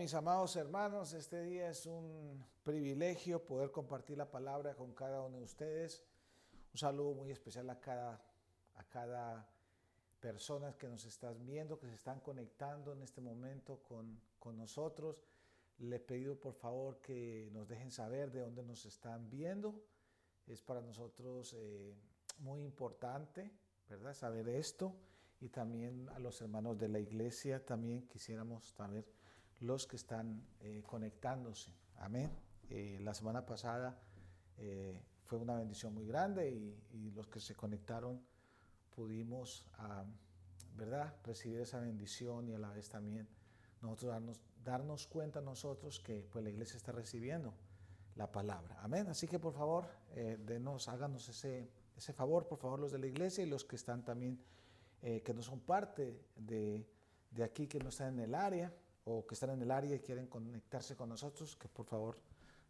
mis amados hermanos, este día es un privilegio poder compartir la palabra con cada uno de ustedes. Un saludo muy especial a cada persona que nos están viendo, que se están conectando en este momento con nosotros. Les pido por favor que nos dejen saber de dónde nos están viendo. Es para nosotros muy importante, ¿verdad?, saber esto. Y también a los hermanos de la iglesia también quisiéramos saber los que están conectándose. Amén. La semana pasada fue una bendición muy grande y los que se conectaron pudimos, ¿verdad?, recibir esa bendición y a la vez también nosotros darnos cuenta nosotros que pues la iglesia está recibiendo la palabra. Amén. Así que por favor, háganos ese favor, por favor, los de la iglesia y los que están también que no son parte de aquí, que no están en el área o que están en el área y quieren conectarse con nosotros, que por favor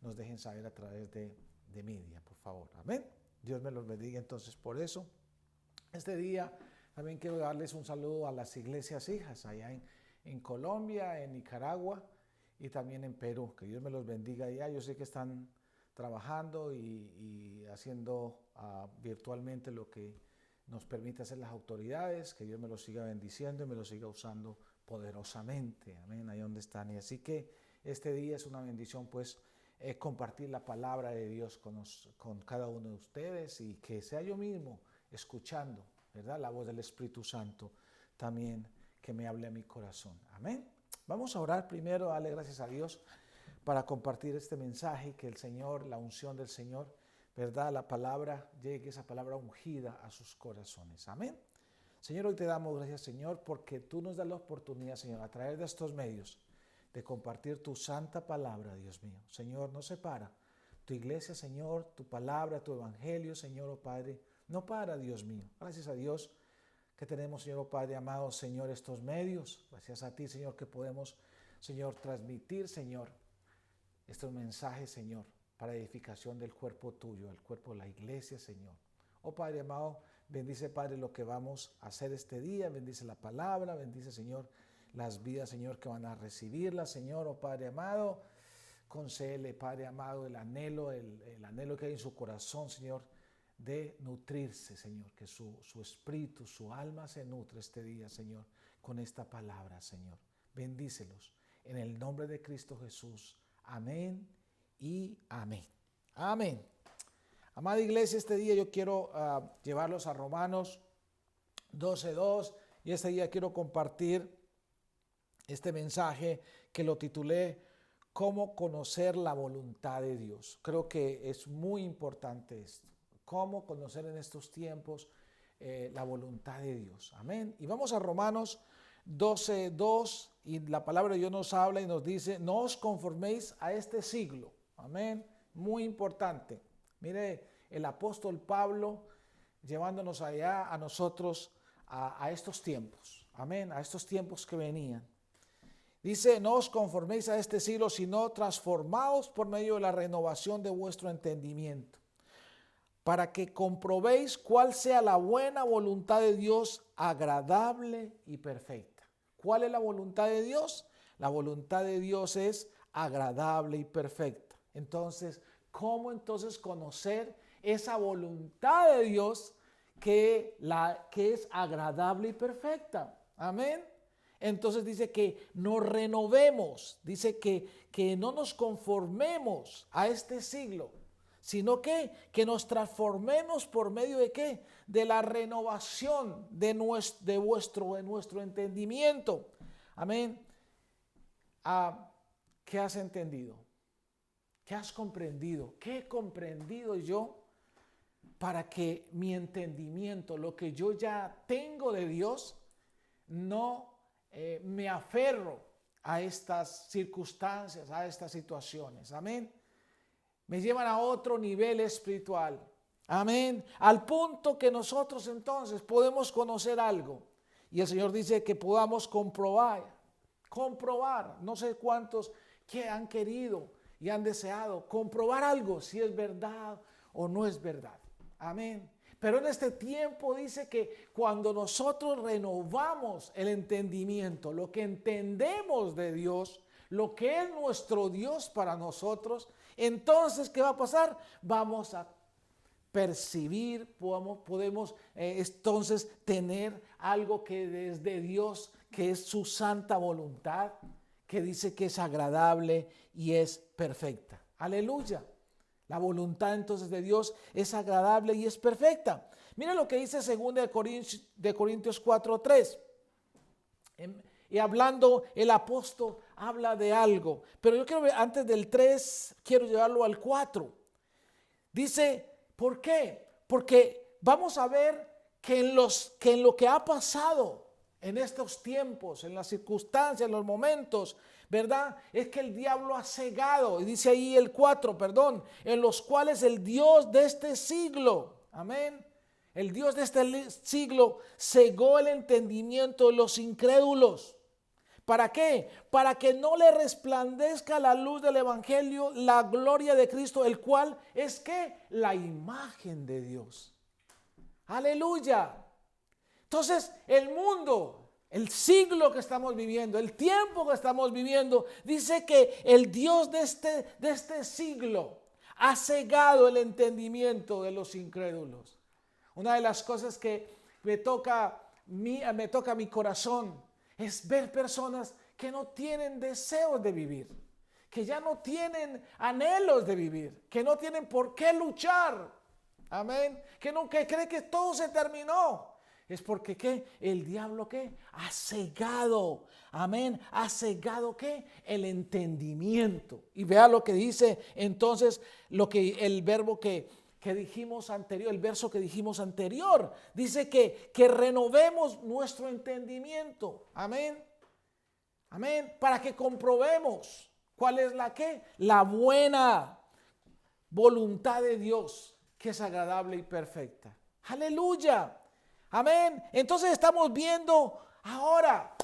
nos dejen saber a través de media, por favor. Amén. Dios me los bendiga entonces por eso. Este día también quiero darles un saludo a las iglesias hijas allá en Colombia, en Nicaragua y también en Perú. Que Dios me los bendiga allá. Yo sé que están trabajando y haciendo virtualmente lo que nos permite hacer las autoridades. Que Dios me los siga bendiciendo y me los siga usando poderosamente. Amén, ahí donde están. Y así que este día es una bendición pues compartir la palabra de Dios con cada uno de ustedes y que sea yo mismo escuchando, ¿verdad?, la voz del Espíritu Santo también que me hable a mi corazón. Amén. Vamos a orar primero, darle gracias a Dios para compartir este mensaje, que el Señor, la unción del Señor, ¿verdad?, la palabra llegue, esa palabra ungida a sus corazones. Amén. Señor, hoy te damos gracias, Señor, porque tú nos das la oportunidad, Señor, a través de estos medios, de compartir tu santa palabra, Dios mío. Señor, no se para. Tu iglesia, Señor, tu palabra, tu evangelio, Señor, oh Padre, no para, Dios mío. Gracias a Dios que tenemos, Señor, oh Padre amado, Señor, estos medios. Gracias a ti, Señor, que podemos, Señor, transmitir, Señor, estos mensajes, Señor, para edificación del cuerpo tuyo, el cuerpo de la iglesia, Señor. Oh Padre amado, bendice, Padre, lo que vamos a hacer este día, bendice la palabra, bendice, Señor, las vidas, Señor, que van a recibirla, Señor, oh Padre amado, concédele, Padre amado, el anhelo que hay en su corazón, Señor, de nutrirse, Señor, que su espíritu, su alma se nutre este día, Señor, con esta palabra, Señor. Bendícelos en el nombre de Cristo Jesús. Amén y amén. Amén. Amada iglesia, este día yo quiero llevarlos a Romanos 12:2 y este día quiero compartir este mensaje que lo titulé ¿Cómo conocer la voluntad de Dios? Creo que es muy importante esto. Cómo conocer en estos tiempos la voluntad de Dios. Amén. Y vamos a Romanos 12:2 y la palabra de Dios nos habla y nos dice: no os conforméis a este siglo. Amén. Muy importante. Mire, el apóstol Pablo llevándonos allá a nosotros a estos tiempos. Amén. A estos tiempos que venían. Dice: no os conforméis a este siglo, sino transformaos por medio de la renovación de vuestro entendimiento, para que comprobéis cuál sea la buena voluntad de Dios, agradable y perfecta. ¿Cuál es la voluntad de Dios? La voluntad de Dios es agradable y perfecta. Entonces, ¿cómo entonces conocer esa voluntad de Dios que es agradable y perfecta? Amén. Entonces dice que nos renovemos, dice que no nos conformemos a este siglo, sino que nos transformemos por medio de ¿qué? De la renovación de nuestro entendimiento. Amén. ¿Qué has entendido? ¿Qué has comprendido? ¿Qué he comprendido yo para que mi entendimiento, lo que yo ya tengo de Dios, no me aferro a estas circunstancias, a estas situaciones? Amén. Me llevan a otro nivel espiritual. Amén. Al punto que nosotros entonces podemos conocer algo. Y el Señor dice que podamos comprobar. No sé cuántos que han querido y han deseado comprobar algo, si es verdad o no es verdad. Amén. Pero en este tiempo dice que cuando nosotros renovamos el entendimiento, lo que entendemos de Dios, lo que es nuestro Dios para nosotros, entonces, ¿qué va a pasar? Vamos a percibir, podemos entonces tener algo que es de Dios, que es su santa voluntad, que dice que es agradable y es perfecta. Aleluya. La voluntad entonces de Dios es agradable y es perfecta. Mira lo que dice 2 de Corintios 4:3. Y hablando, el apóstol habla de algo. Pero yo quiero ver, antes del 3, quiero llevarlo al 4. Dice, ¿por qué? Porque vamos a ver que en lo que ha pasado en estos tiempos, en las circunstancias, en los momentos, ¿verdad? Es que el diablo ha cegado, y dice ahí el 4, perdón, en los cuales el Dios de este siglo, amén, el Dios de este siglo cegó el entendimiento de los incrédulos. ¿Para qué? Para que no le resplandezca la luz del evangelio, la gloria de Cristo, el cual es ¿qué? La imagen de Dios. Aleluya. Entonces, el mundo, el siglo que estamos viviendo, el tiempo que estamos viviendo, dice que el Dios de este siglo ha cegado el entendimiento de los incrédulos. Una de las cosas que me toca a mi corazón es ver personas que no tienen deseos de vivir, que ya no tienen anhelos de vivir, que no tienen por qué luchar. Amén. Que cree que todo se terminó. Es porque ¿qué? El diablo ¿qué? Ha cegado. Amén. Ha cegado ¿qué? El entendimiento. Y vea lo que dice entonces el verbo que dijimos anterior, el verso que dijimos anterior. Dice que renovemos nuestro entendimiento. Amén. Amén. Para que comprobemos cuál es la buena voluntad de Dios, que es agradable y perfecta. Aleluya. Amén. Entonces estamos viendo ahora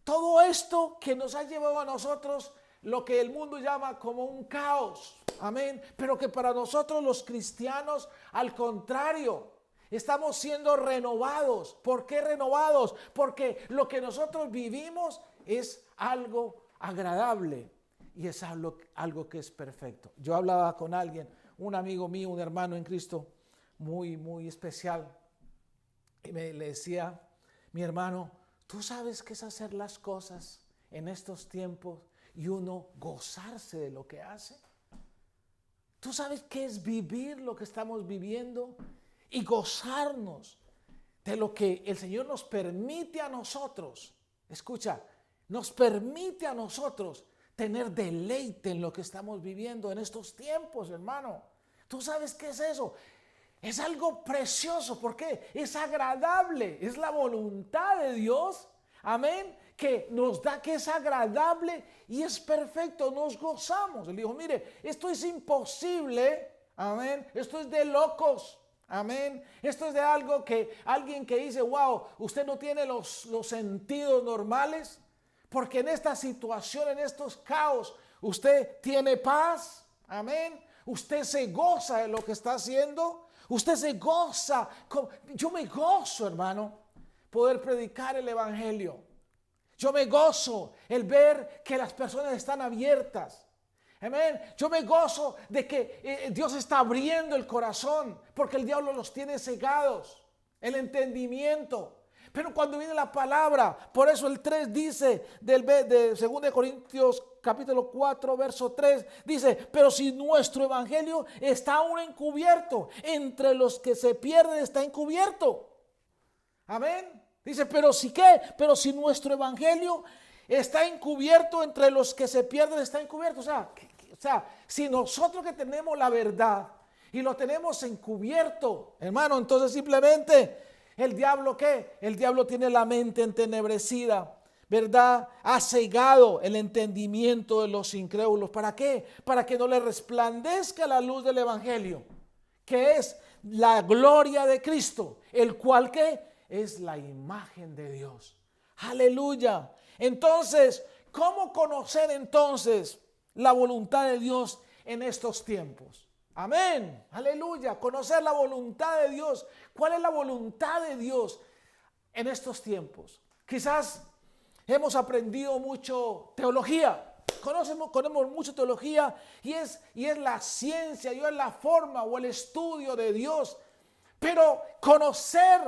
todo esto que nos ha llevado a nosotros lo que el mundo llama como un caos. Amén. Pero que para nosotros los cristianos, al contrario, estamos siendo renovados. ¿Por qué renovados? Porque lo que nosotros vivimos es algo agradable y es algo que es perfecto. Yo hablaba con alguien, un amigo mío, un hermano en Cristo muy, muy especial. Y le decía, mi hermano, tú sabes qué es hacer las cosas en estos tiempos y uno gozarse de lo que hace. Tú sabes qué es vivir lo que estamos viviendo y gozarnos de lo que el Señor nos permite a nosotros. Escucha, nos permite a nosotros tener deleite en lo que estamos viviendo en estos tiempos, hermano. ¿Tú sabes qué es eso? Es algo precioso, porque es agradable, es la voluntad de Dios, amén, que nos da que es agradable y es perfecto, nos gozamos. Él dijo, mire, esto es imposible, amén, esto es de locos, amén, esto es de alguien que dice, wow, usted no tiene los sentidos normales, porque en esta situación, en estos caos, usted tiene paz, amén, usted se goza de lo que está haciendo. Usted se goza. Yo me gozo, hermano, poder predicar el evangelio. Yo me gozo el ver que las personas están abiertas. Amén. Yo me gozo de que Dios está abriendo el corazón, porque el diablo los tiene cegados, el entendimiento. Pero cuando viene la palabra, por eso el 3 dice, de 2 Corintios capítulo 4, verso 3, dice, pero si nuestro evangelio está aún encubierto, entre los que se pierden está encubierto. Amén. Dice, pero si qué, pero si nuestro evangelio está encubierto, entre los que se pierden está encubierto. O sea, si nosotros que tenemos la verdad y lo tenemos encubierto, hermano, entonces simplemente el diablo ¿qué? El diablo tiene la mente entenebrecida, ¿verdad? Ha cegado el entendimiento de los incrédulos. ¿Para qué? Para que no le resplandezca la luz del evangelio, que es la gloria de Cristo, el cual ¿qué? Es la imagen de Dios. Aleluya. Entonces, ¿cómo conocer entonces la voluntad de Dios en estos tiempos? Amén, aleluya, conocer la voluntad de Dios. ¿Cuál es la voluntad de Dios en estos tiempos? Quizás hemos aprendido mucho teología, conocemos mucha teología y es la ciencia, y es la forma o el estudio de Dios. Pero conocer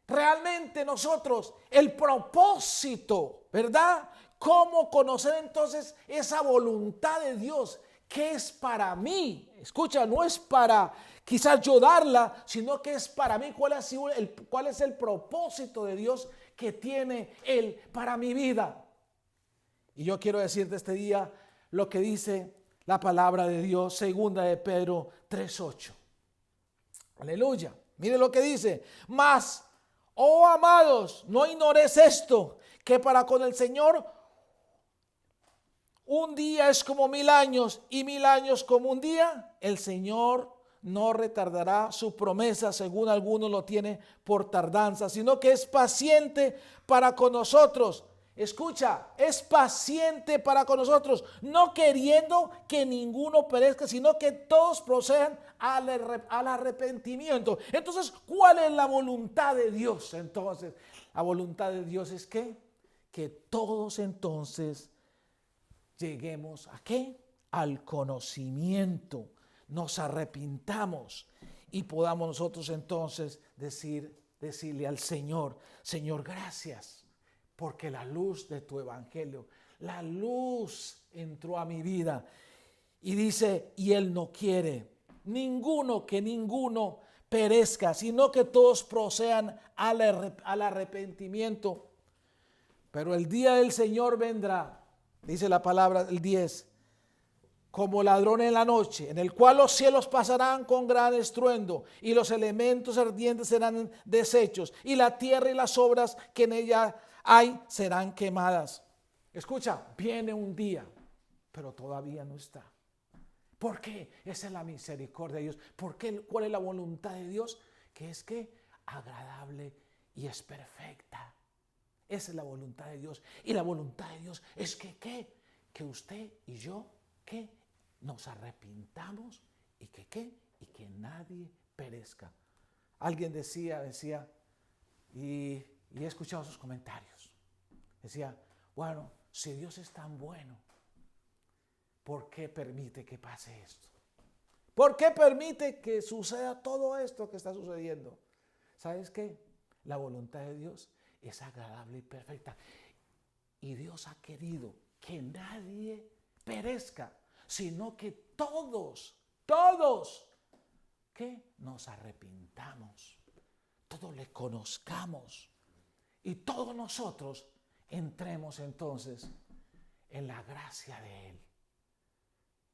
realmente nosotros el propósito, ¿verdad? ¿Cómo conocer entonces esa voluntad de Dios? ¿Qué es para mí? Escucha, no es para quizás yo darla, sino que es para mí. ¿Cuál es el propósito de Dios que tiene Él para mi vida? Y yo quiero decirte este día lo que dice la palabra de Dios, segunda de Pedro 3:8. Aleluya. Mire lo que dice. Mas, oh amados, no ignoréis esto, que para con el Señor un día es como 1000 años y 1000 años como un día. El Señor no retardará su promesa, según algunos lo tiene por tardanza, sino que es paciente para con nosotros. Escucha, es paciente para con nosotros, no queriendo que ninguno perezca, sino que todos procedan al arrepentimiento. Entonces, ¿cuál es la voluntad de Dios? Entonces, la voluntad de Dios es que todos entonces lleguemos ¿a qué? Al conocimiento, nos arrepintamos y podamos nosotros entonces decirle al Señor, Señor, gracias, porque la luz de tu evangelio, la luz entró a mi vida. Y dice, y Él no quiere que ninguno perezca, sino que todos procedan al arrepentimiento. Pero el día del Señor vendrá, dice la palabra, el 10, como ladrón en la noche, en el cual los cielos pasarán con gran estruendo, y los elementos ardientes serán deshechos, y la tierra y las obras que en ella hay serán quemadas. Escucha, viene un día, pero todavía no está. ¿Por qué? Esa es la misericordia de Dios. ¿Por qué? ¿Cuál es la voluntad de Dios? Que es agradable y es perfecta. Esa es la voluntad de Dios. Y la voluntad de Dios es que usted y yo, nos arrepintamos y que nadie perezca. Alguien decía, y he escuchado sus comentarios. Decía, bueno, si Dios es tan bueno, ¿por qué permite que pase esto? ¿Por qué permite que suceda todo esto que está sucediendo? ¿Sabes qué? La voluntad de Dios es agradable y perfecta. Y Dios ha querido que nadie perezca, sino que todos, nos arrepintamos, todos le conozcamos y todos nosotros entremos entonces en la gracia de Él.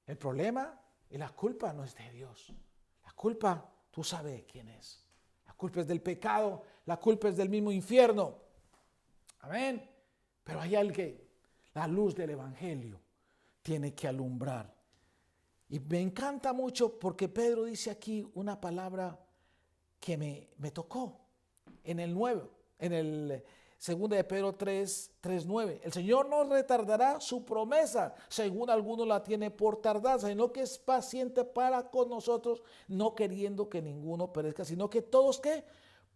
El problema y la culpa no es de Dios. La culpa, tú sabes quién es. La culpa es del pecado, la culpa es del mismo infierno. Amén. Pero hay alguien, la luz del evangelio tiene que alumbrar. Y me encanta mucho porque Pedro dice aquí una palabra que me tocó en el 9, en el 2 de Pedro 3:9. El Señor no retardará su promesa, según algunos la tiene por tardanza, sino que es paciente para con nosotros, no queriendo que ninguno perezca, sino que todos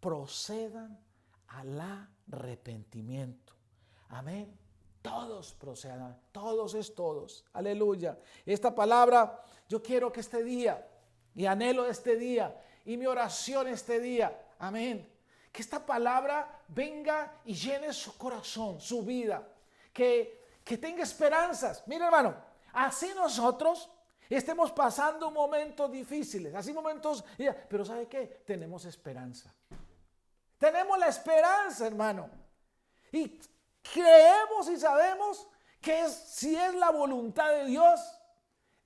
procedan al arrepentimiento. Amén. Todos procedan, todos es todos. Aleluya. Esta palabra, yo quiero que este día, y anhelo este día, y mi oración este día, amén, que esta palabra venga y llene su corazón, su vida, que tenga esperanzas. Mira, hermano, así nosotros estemos pasando momentos difíciles, así momentos, pero ¿sabe qué? Tenemos esperanza. Tenemos la esperanza, hermano. Y creemos y sabemos que si es la voluntad de Dios,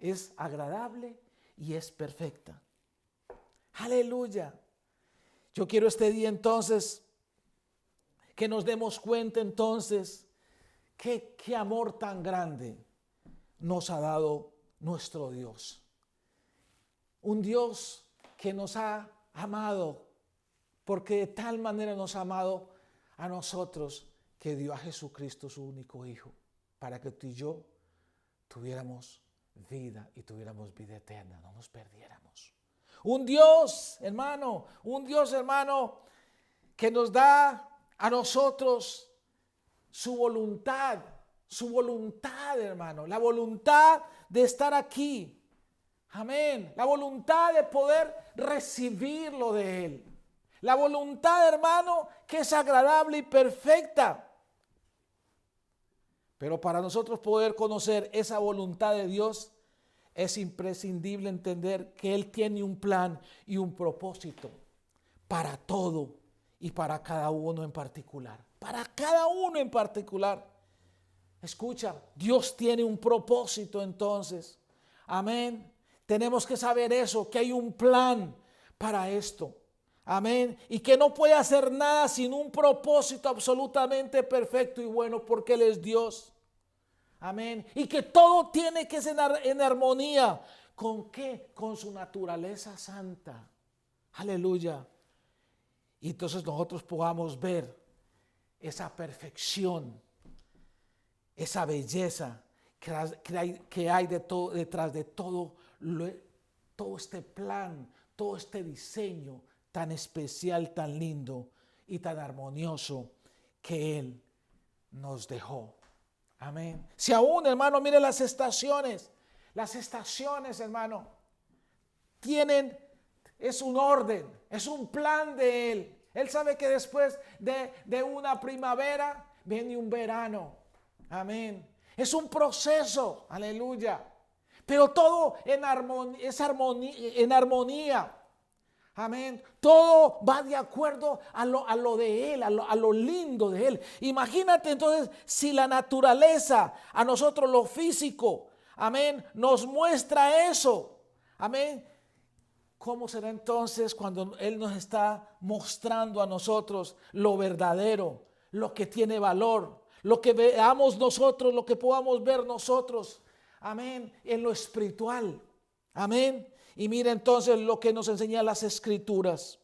es agradable y es perfecta. Aleluya. Yo quiero este día entonces que nos demos cuenta entonces qué amor tan grande nos ha dado nuestro Dios. Un Dios que nos ha amado, porque de tal manera nos ha amado a nosotros que dio a Jesucristo su único Hijo, para que tú y yo tuviéramos vida y tuviéramos vida eterna, no nos perdiéramos. Un Dios, hermano, que nos da a nosotros su voluntad su voluntad, hermano, la voluntad de estar aquí. Amén. La voluntad de poder recibirlo de Él. La voluntad, hermano, que es agradable y perfecta. Pero para nosotros poder conocer esa voluntad de Dios, es imprescindible entender que Él tiene un plan y un propósito para todo y para cada uno en particular. Para cada uno en particular. Escucha, Dios tiene un propósito entonces. Amén. Tenemos que saber eso, que hay un plan para esto. Amén. Y que no puede hacer nada sin un propósito absolutamente perfecto y bueno, porque Él es Dios. Amén. Y que todo tiene que ser en armonía. ¿Con qué? Con su naturaleza santa. Aleluya. Y entonces nosotros podamos ver esa perfección, esa belleza que hay detrás de todo este plan, todo este diseño tan especial, tan lindo y tan armonioso que Él nos dejó. Amén. Si aún, hermano, mire las estaciones, hermano, es un orden, es un plan de Él. Él sabe que después de una primavera viene un verano. Amén. Es un proceso, aleluya. Pero todo en armonía. Amén. Todo va de acuerdo a lo de Él, a lo lindo de Él. Imagínate entonces si la naturaleza, a nosotros lo físico, amén, nos muestra eso. Amén. ¿Cómo será entonces cuando Él nos está mostrando a nosotros lo verdadero, lo que tiene valor, lo que veamos nosotros, lo que podamos ver nosotros? Amén. En lo espiritual. Amén. Y mira entonces lo que nos enseñan las Escrituras.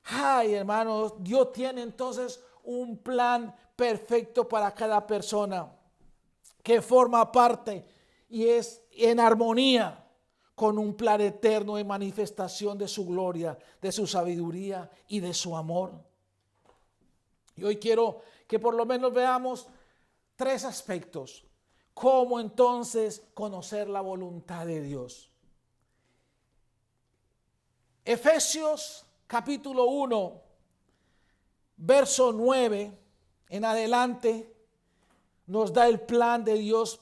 Ay, hermanos, Dios tiene entonces un plan perfecto para cada persona que forma parte y es en armonía con un plan eterno de manifestación de su gloria, de su sabiduría y de su amor. Y hoy quiero que por lo menos veamos 3 aspectos. ¿Cómo entonces conocer la voluntad de Dios? Efesios capítulo 1, verso 9 en adelante nos da el plan de Dios.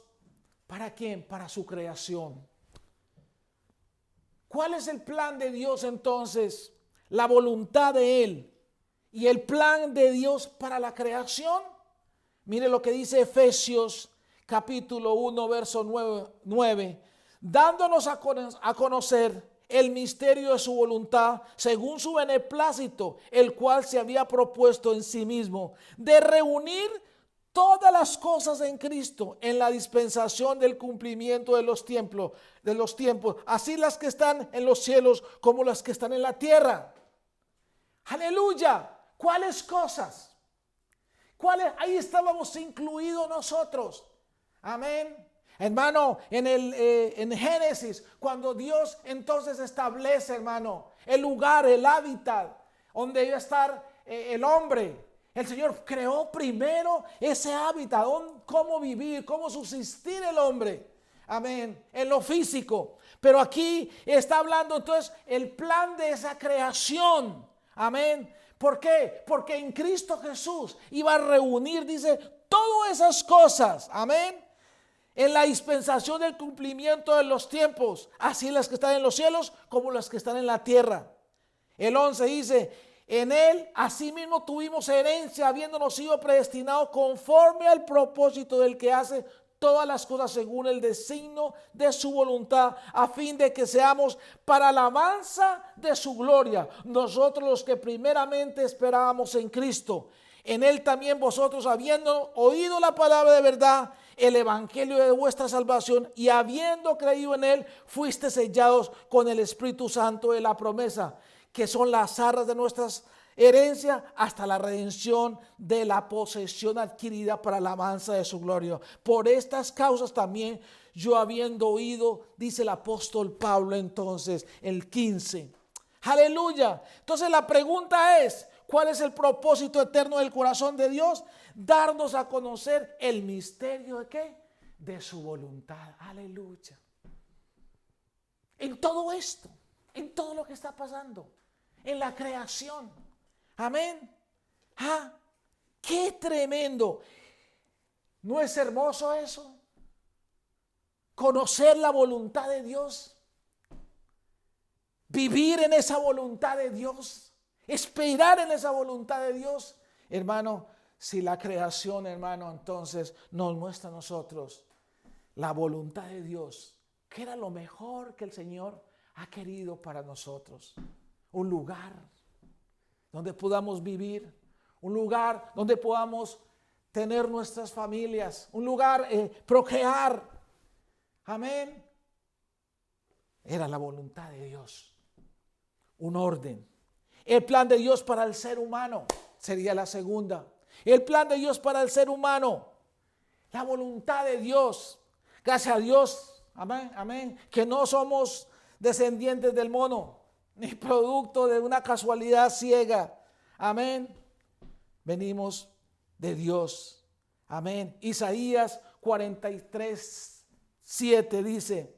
¿Para quién? Para su creación. ¿Cuál es el plan de Dios entonces? La voluntad de Él y el plan de Dios para la creación. Mire lo que dice Efesios capítulo 1, verso 9, dándonos a conocer el misterio de su voluntad, según su beneplácito, el cual se había propuesto en sí mismo, de reunir todas las cosas en Cristo, en la dispensación del cumplimiento de los tiempos, así las que están en los cielos como las que están en la tierra. Aleluya. ¿Cuáles cosas? Ahí estábamos incluidos nosotros. Amén. Hermano, en Génesis, cuando Dios entonces establece, hermano, el lugar, el hábitat donde iba a estar el hombre, el Señor creó primero ese hábitat, cómo vivir, cómo subsistir el hombre. Amén. En lo físico. Pero aquí está hablando entonces el plan de esa creación. Amén. ¿Por qué? Porque en Cristo Jesús iba a reunir, dice, todas esas cosas. Amén. En la dispensación del cumplimiento de los tiempos, así las que están en los cielos como las que están en la tierra. El 11 dice, en Él asimismo tuvimos herencia, habiéndonos sido predestinados conforme al propósito del que hace todas las cosas según el designio de su voluntad, a fin de que seamos para alabanza de su gloria, nosotros los que primeramente esperábamos en Cristo. En Él también vosotros, habiendo oído la palabra de verdad, el evangelio de vuestra salvación, y habiendo creído en Él, fuiste sellados con el Espíritu Santo de la promesa, que son las arras de nuestras herencias hasta la redención de la posesión adquirida para la alabanza de su gloria. Por estas causas también yo, habiendo oído, dice el apóstol Pablo entonces, el 15. Aleluya. Entonces la pregunta es, ¿Cuál es el propósito eterno del corazón de Dios? Darnos a conocer el misterio ¿de qué? De su voluntad. Aleluya. En todo esto, en todo lo que está pasando, en la creación. Amén. ¡Ah! ¡Qué tremendo! ¿No es hermoso eso? Conocer la voluntad de Dios. Vivir en esa voluntad de Dios. Esperar en esa voluntad de Dios. Hermano, si la creación, hermano, entonces nos muestra a nosotros la voluntad de Dios, que era lo mejor que el Señor ha querido para nosotros. Un lugar donde podamos vivir, un lugar donde podamos tener nuestras familias, un lugar procrear. Amén. Era la voluntad de Dios. Un orden. El plan de Dios para el ser humano sería la segunda. El plan de Dios para el ser humano. La voluntad de Dios. Gracias a Dios. Amén. Amén. Que no somos descendientes del mono, ni producto de una casualidad ciega. Amén. Venimos de Dios. Amén. Isaías 43:7 dice,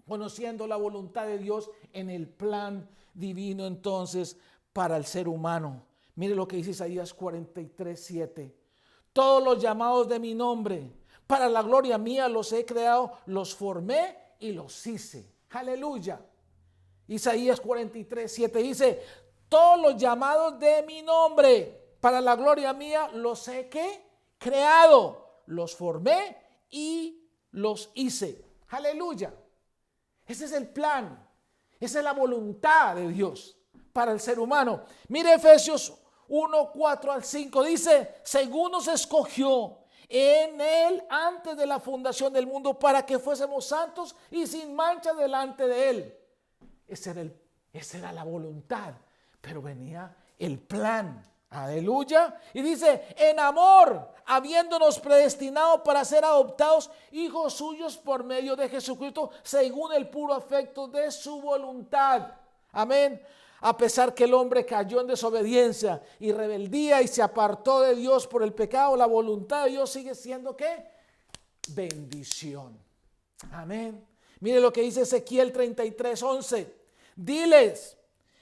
conociendo la voluntad de Dios en el plan divino entonces para el ser humano. Mire lo que dice Isaías 43:7. Todos los llamados de mi nombre, para la gloria mía los he creado, los formé y los hice. Aleluya. Isaías 43:7 dice, todos los llamados de mi nombre, para la gloria mía los he creado, los formé y los hice. Aleluya. Ese es el plan. Esa es la voluntad de Dios para el ser humano. Mire Efesios 1:4-5 dice, según nos escogió en él antes de la fundación del mundo para que fuésemos santos y sin mancha delante de él. Esa era la voluntad, pero venía el plan. Aleluya. Y dice, en amor, habiéndonos predestinado para ser adoptados hijos suyos por medio de Jesucristo, según el puro afecto de su voluntad. Amén. A pesar que el hombre cayó en desobediencia y rebeldía y se apartó de Dios por el pecado, la voluntad de Dios sigue siendo ¿qué? Bendición. Amén. Mire lo que dice Ezequiel 33:11. Diles,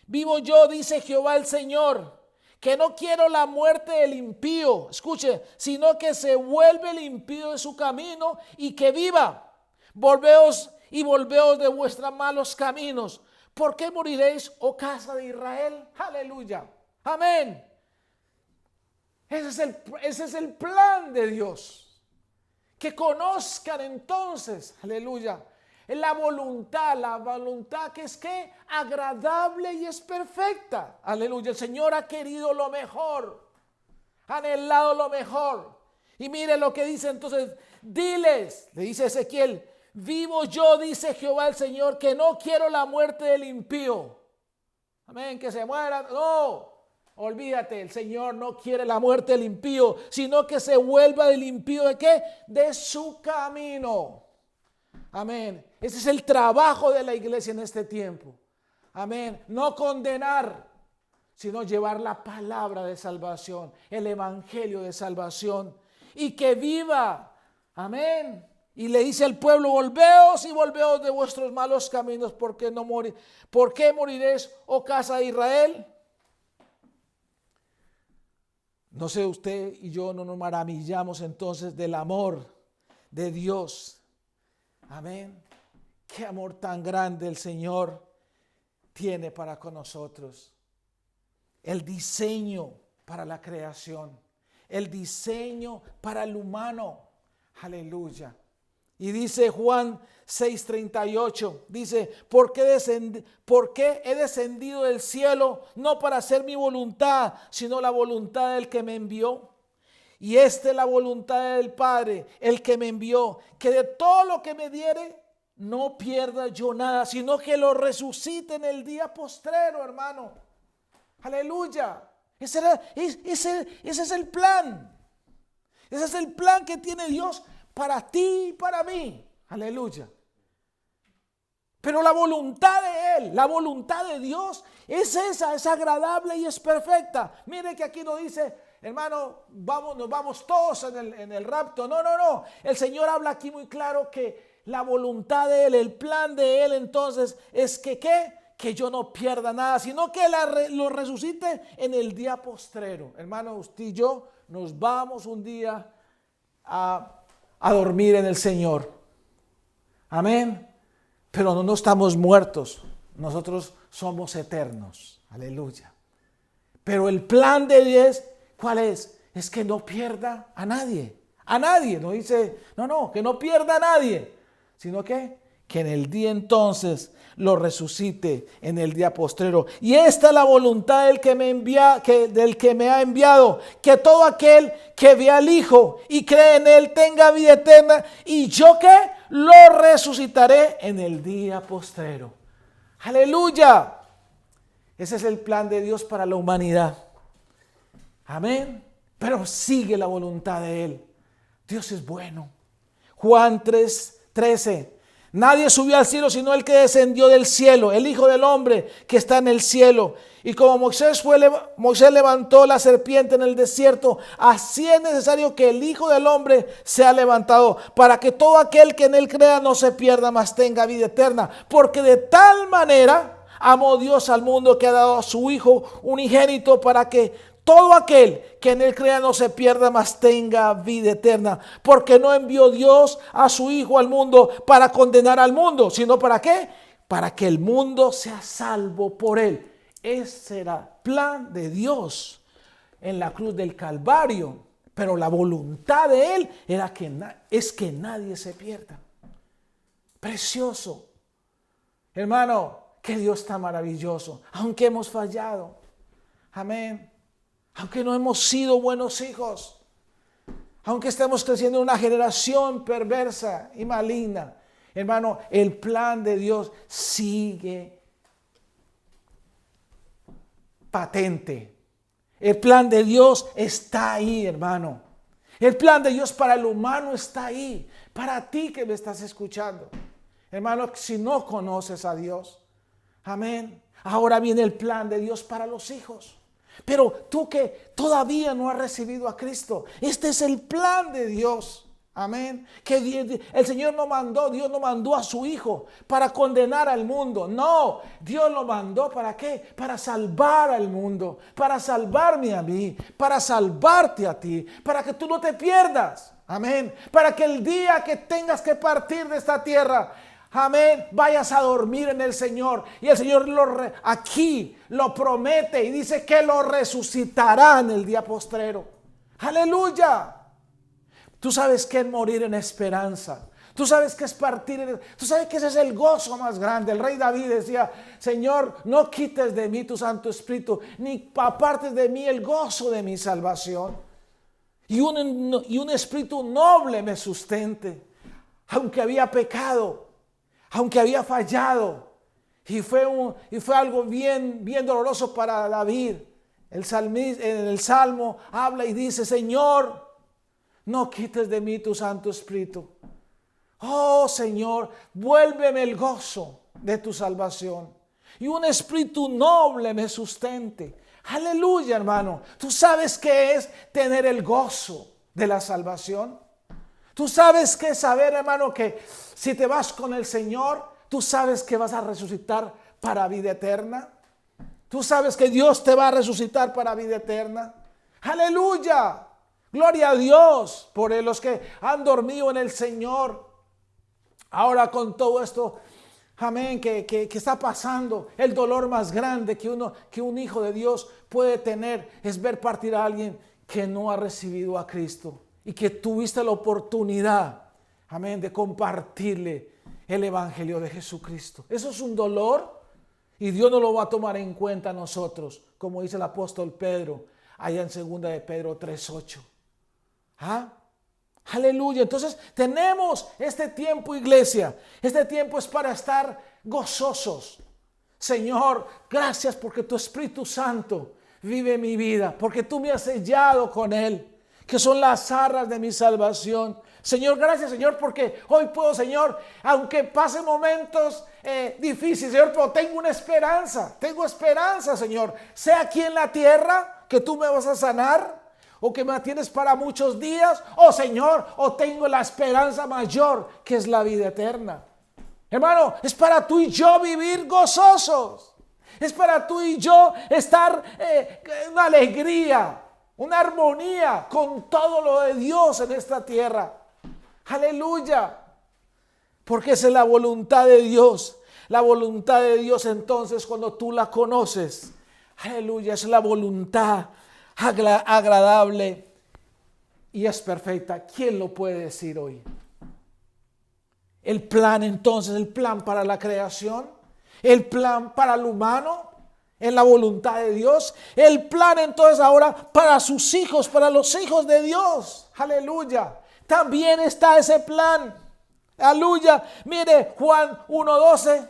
vivo yo, dice Jehová el Señor, que no quiero la muerte del impío, escuche, sino que se vuelve el impío de su camino y que viva. Volveos de vuestros malos caminos. ¿Por qué moriréis, oh casa de Israel? Aleluya. Amén. Ese es el plan de Dios. Que conozcan entonces, aleluya, la voluntad que es que agradable y es perfecta. Aleluya, el Señor ha querido lo mejor, ha anhelado lo mejor. Y mire lo que dice entonces, diles, le dice Ezequiel, vivo yo, dice Jehová el Señor, que no quiero la muerte del impío. Amén, que se muera, no. Olvídate, el Señor no quiere la muerte del impío, sino que se vuelva del impío ¿de qué? De su camino. Amén. Ese es el trabajo de la iglesia en este tiempo. Amén. No condenar, sino llevar la palabra de salvación, el evangelio de salvación y que viva. Amén. Y le dice al pueblo, volveos de vuestros malos caminos, ¿por qué moriréis, oh casa de Israel? No sé, usted y yo no nos maravillamos entonces del amor de Dios. Amén. Qué amor tan grande el Señor tiene para con nosotros. El diseño para la creación. El diseño para el humano. Aleluya. Y dice Juan 6:38, dice, ¿por qué he descendido del cielo? No para hacer mi voluntad, sino la voluntad del que me envió. Y esta es la voluntad del Padre, el que me envió, que de todo lo que me diere, no pierda yo nada, sino que lo resucite en el día postrero, hermano. Aleluya. Ese es el plan. Ese es el plan que tiene Dios para ti y para mí. Aleluya. Pero la voluntad de Él. La voluntad de Dios es esa, es agradable y es perfecta. Mire que aquí no dice, hermano, nos vamos todos en el rapto. No, no, no. El Señor habla aquí muy claro que la voluntad de Él, el plan de Él entonces es que ¿qué? Que yo no pierda nada, sino que lo resucite en el día postrero. Hermano, usted y yo nos vamos un día a dormir en el Señor. Amén. Pero no estamos muertos. Nosotros somos eternos. Aleluya. Pero el plan de Dios, ¿cuál es? Es que no pierda a nadie. A nadie. No dice, no, que no pierda a nadie. Sino que en el día entonces lo resucite en el día postrero. Y esta es la voluntad del que me ha enviado, que todo aquel que ve al Hijo y cree en Él tenga vida eterna, y yo que lo resucitaré en el día postrero. Aleluya. Ese es el plan de Dios para la humanidad. Amén. Pero sigue la voluntad de Él. Dios es bueno. Juan 3:13. Nadie subió al cielo sino el que descendió del cielo, el Hijo del Hombre que está en el cielo. Y como Moisés levantó la serpiente en el desierto, así es necesario que el Hijo del Hombre sea levantado, para que todo aquel que en él crea no se pierda, mas tenga vida eterna. Porque de tal manera amó Dios al mundo que ha dado a su Hijo unigénito, para que todo aquel que en él crea no se pierda, mas tenga vida eterna. Porque no envió Dios a su Hijo al mundo para condenar al mundo, sino ¿para qué? Para que el mundo sea salvo por él. Ese era el plan de Dios en la cruz del Calvario. Pero la voluntad de Él era que nadie se pierda. Precioso. Hermano, que Dios está maravilloso. Aunque hemos fallado. Amén. Aunque no hemos sido buenos hijos. Aunque estemos creciendo en una generación perversa y maligna. Hermano, el plan de Dios sigue patente. El plan de Dios está ahí, hermano. El plan de Dios para el humano está ahí. Para ti que me estás escuchando. Hermano, si no conoces a Dios. Amén. Ahora viene el plan de Dios para los hijos. Pero tú que todavía no has recibido a Cristo. Este es el plan de Dios. Amén. Que el Señor Dios no mandó a su Hijo para condenar al mundo. No, Dios lo mandó ¿para qué? Para salvar al mundo, para salvarme a mí, para salvarte a ti, para que tú no te pierdas. Amén. Para que el día que tengas que partir de esta tierra, amén, vayas a dormir en el Señor. Y el Señor aquí lo promete y dice que lo resucitará en el día postrero. Aleluya. Tú sabes que es morir en esperanza. Tú sabes que es partir. Tú sabes que ese es el gozo más grande. El rey David decía: Señor, no quites de mí tu Santo Espíritu, ni apartes de mí el gozo de mi salvación. Y un espíritu noble me sustente. Aunque había pecado, aunque había fallado. Y fue algo bien doloroso para David. En el Salmo habla y dice: Señor, no quites de mí tu Santo Espíritu. Oh Señor, vuélveme el gozo de tu salvación. Y un espíritu noble me sustente. Aleluya, hermano. ¿Tú sabes qué es tener el gozo de la salvación? ¿Tú sabes qué es saber, hermano, que si te vas con el Señor, tú sabes que vas a resucitar para vida eterna? ¿Tú sabes que Dios te va a resucitar para vida eterna? Aleluya. Gloria a Dios por los que han dormido en el Señor. Ahora con todo esto, amén, que está pasando, el dolor más grande que un hijo de Dios puede tener es ver partir a alguien que no ha recibido a Cristo y que tuviste la oportunidad, amén, de compartirle el evangelio de Jesucristo. Eso es un dolor y Dios no lo va a tomar en cuenta a nosotros, como dice el apóstol Pedro allá en 2 de Pedro 3:8. ¿Ah? Aleluya. Entonces tenemos este tiempo, iglesia. Este tiempo es para estar gozosos. Señor, gracias porque tu Espíritu Santo vive en mi vida, porque tú me has sellado con Él, que son las arras de mi salvación. Señor, gracias, Señor, porque hoy puedo, Señor, aunque pasen momentos difíciles, Señor, pero tengo una esperanza. Tengo esperanza, Señor. Sea aquí en la tierra que tú me vas a sanar, o que me tienes para muchos días, o Señor, o tengo la esperanza mayor, que es la vida eterna. Hermano, es para tú y yo vivir gozosos. Es para tú y yo estar en una alegría, una armonía con todo lo de Dios en esta tierra. Aleluya. Porque esa es la voluntad de Dios. La voluntad de Dios, entonces, cuando tú la conoces, aleluya, es la voluntad agradable y es perfecta. ¿Quién lo puede decir hoy? El plan, entonces, el plan para la creación, el plan para el humano, en la voluntad de Dios, el plan entonces ahora para sus hijos, para los hijos de Dios. Aleluya. También está ese plan. Aleluya. Mire Juan 1:12,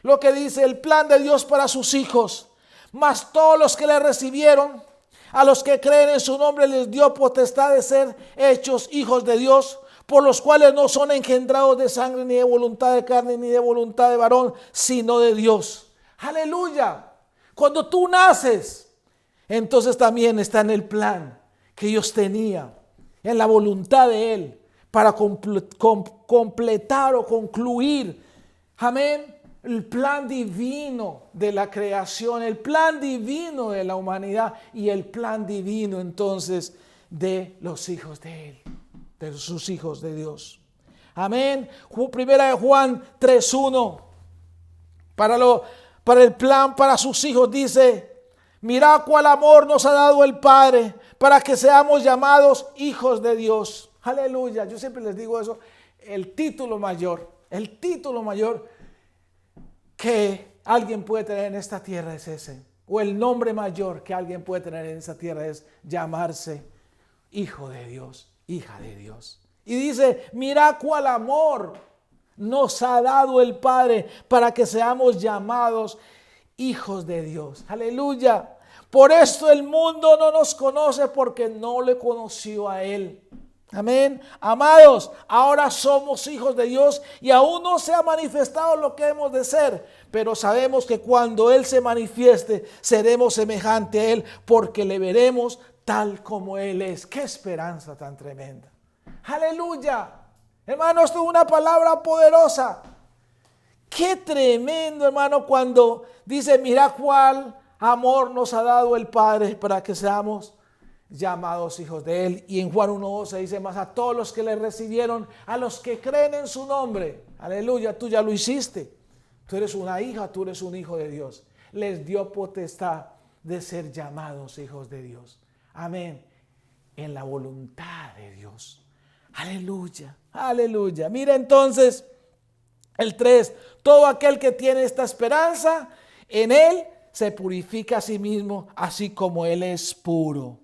lo que dice el plan de Dios para sus hijos. Mas todos los que le recibieron, a los que creen en su nombre, les dio potestad de ser hechos hijos de Dios, por los cuales no son engendrados de sangre, ni de voluntad de carne, ni de voluntad de varón, sino de Dios. Aleluya. Cuando tú naces, entonces también está en el plan que Dios tenía, en la voluntad de Él, para completar o concluir, amén, el plan divino de la creación, el plan divino de la humanidad y el plan divino entonces de los hijos de Él, de sus hijos de Dios. Amén. Primera de Juan 3:1. Para el plan para sus hijos dice: mirad cuál amor nos ha dado el Padre para que seamos llamados hijos de Dios. Aleluya. Yo siempre les digo eso. El título mayor que alguien puede tener en esta tierra es ese. O el nombre mayor que alguien puede tener en esta tierra es llamarse hijo de Dios, hija de Dios. Y dice: mira cuál amor nos ha dado el Padre para que seamos llamados hijos de Dios. Aleluya. Por esto el mundo no nos conoce, porque no le conoció a Él. Amén. Amados, ahora somos hijos de Dios y aún no se ha manifestado lo que hemos de ser, pero sabemos que cuando Él se manifieste seremos semejante a Él, porque le veremos tal como Él es. Qué esperanza tan tremenda. Aleluya. Hermano, esto es una palabra poderosa. Qué tremendo, hermano, cuando dice: mira cuál amor nos ha dado el Padre para que seamos llamados hijos de Él. Y en Juan 1:12 dice: más a todos los que le recibieron, a los que creen en su nombre. Aleluya, tú ya lo hiciste. Tú eres una hija, tú eres un hijo de Dios. Les dio potestad de ser llamados hijos de Dios. Amén. En la voluntad de Dios. Aleluya, aleluya. Mira entonces el 3. Todo aquel que tiene esta esperanza en Él se purifica a sí mismo, así como Él es puro.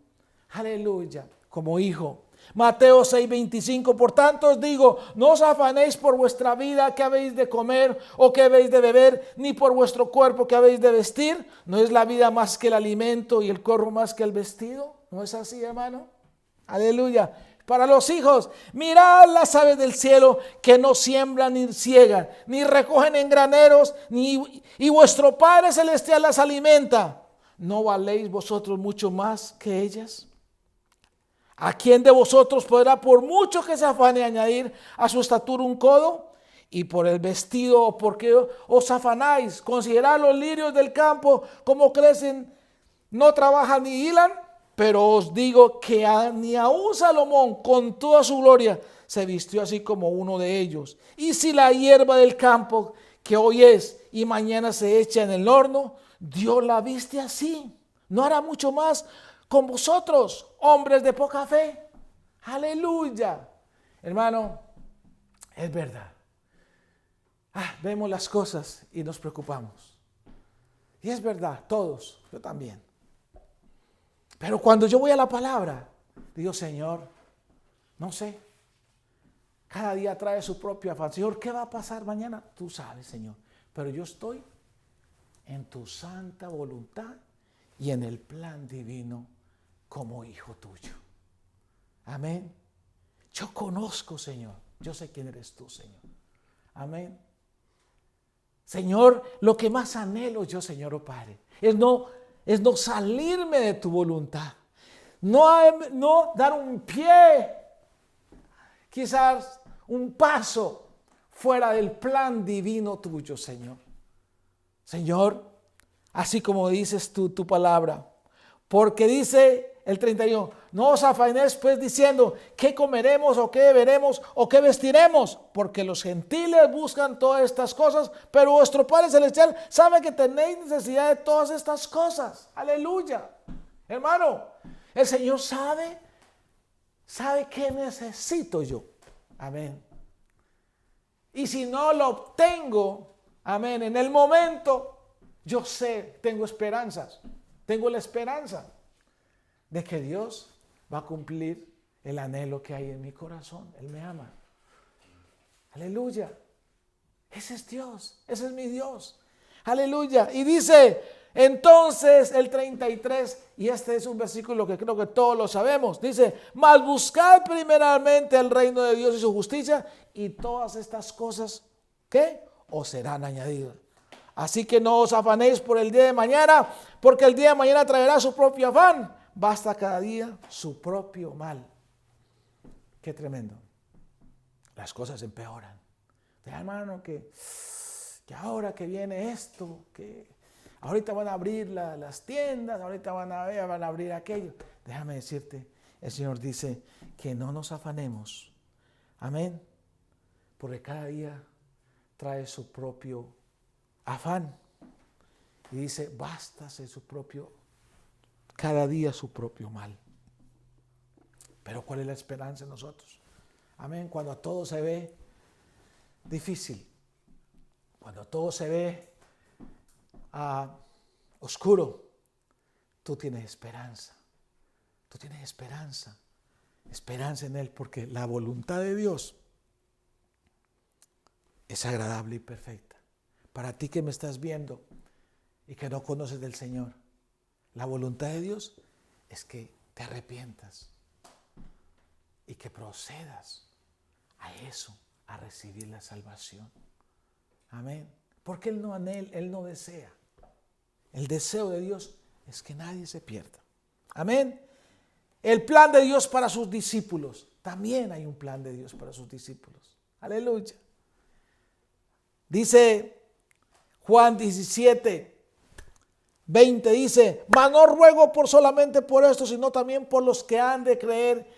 Aleluya, como hijo. Mateo 6:25. Por tanto os digo, no os afanéis por vuestra vida, que habéis de comer o que habéis de beber, ni por vuestro cuerpo, que habéis de vestir. ¿No es la vida más que el alimento y el cuerpo más que el vestido? ¿No es así, hermano? Aleluya. Para los hijos: mirad las aves del cielo, que no siembran ni ciegan, ni recogen en graneros, y vuestro Padre celestial las alimenta. ¿No valéis vosotros mucho más que ellas? ¿A quién de vosotros podrá, por mucho que se afane, añadir a su estatura un codo? Y por el vestido, ¿por qué os afanáis? Considerad los lirios del campo, cómo crecen, no trabajan ni hilan. Pero os digo que ni aun Salomón, con toda su gloria, se vistió así como uno de ellos. Y si la hierba del campo, que hoy es y mañana se echa en el horno, Dios la viste así, ¿no hará mucho más con vosotros, hombres de poca fe? Aleluya. Hermano, es verdad. Vemos las cosas y nos preocupamos. Y es verdad, todos, yo también. Pero cuando yo voy a la palabra, digo: Señor, no sé. Cada día trae su propio afán. Señor, ¿qué va a pasar mañana? Tú sabes, Señor. Pero yo estoy en tu santa voluntad y en el plan divino como hijo tuyo. Amén. Yo conozco, Señor. Yo sé quién eres tú, Señor. Amén. Señor, lo que más anhelo yo, Señor, oh Padre, es no salirme de tu voluntad. No dar un pie, quizás un paso fuera del plan divino tuyo, Señor. Señor, así como dices tú, tu palabra, porque dice el 31, no os afanéis pues diciendo qué comeremos o qué beberemos o qué vestiremos, porque los gentiles buscan todas estas cosas, pero vuestro Padre Celestial sabe que tenéis necesidad de todas estas cosas. Aleluya. Hermano, el Señor sabe qué necesito yo. Amén. Y si no lo obtengo, amén, en el momento, yo sé, tengo esperanzas. Tengo la esperanza de que Dios va a cumplir el anhelo que hay en mi corazón. Él me ama. Aleluya. Ese es Dios. Ese es mi Dios. Aleluya. Y dice entonces el 33, y este es un versículo que creo que todos lo sabemos. Dice, mas buscad primeramente el reino de Dios y su justicia, y todas estas cosas, ¿qué? Os serán añadidas. Así que no os afanéis por el día de mañana, porque el día de mañana traerá su propio afán. Basta cada día su propio mal. Qué tremendo. Las cosas empeoran. Hermano, que ahora que viene esto, que ahorita van a abrir las tiendas, ahorita van a abrir aquello. Déjame decirte, el Señor dice que no nos afanemos. Amén. Porque cada día trae su propio afán. Y dice, bástase cada día su propio mal. Pero ¿cuál es la esperanza en nosotros? Amén. Cuando todo se ve difícil, cuando todo se ve oscuro, tú tienes esperanza. Tú tienes esperanza. Esperanza en Él, porque la voluntad de Dios es agradable y perfecta. Para ti que me estás viendo y que no conoces del Señor, la voluntad de Dios es que te arrepientas y que procedas a eso, a recibir la salvación. Amén. Porque Él no anhela, Él no desea. El deseo de Dios es que nadie se pierda. Amén. El plan de Dios para sus discípulos. También hay un plan de Dios para sus discípulos. Aleluya. Dice Juan 17, 20, dice, mas no ruego solamente por esto, sino también por los que han de creer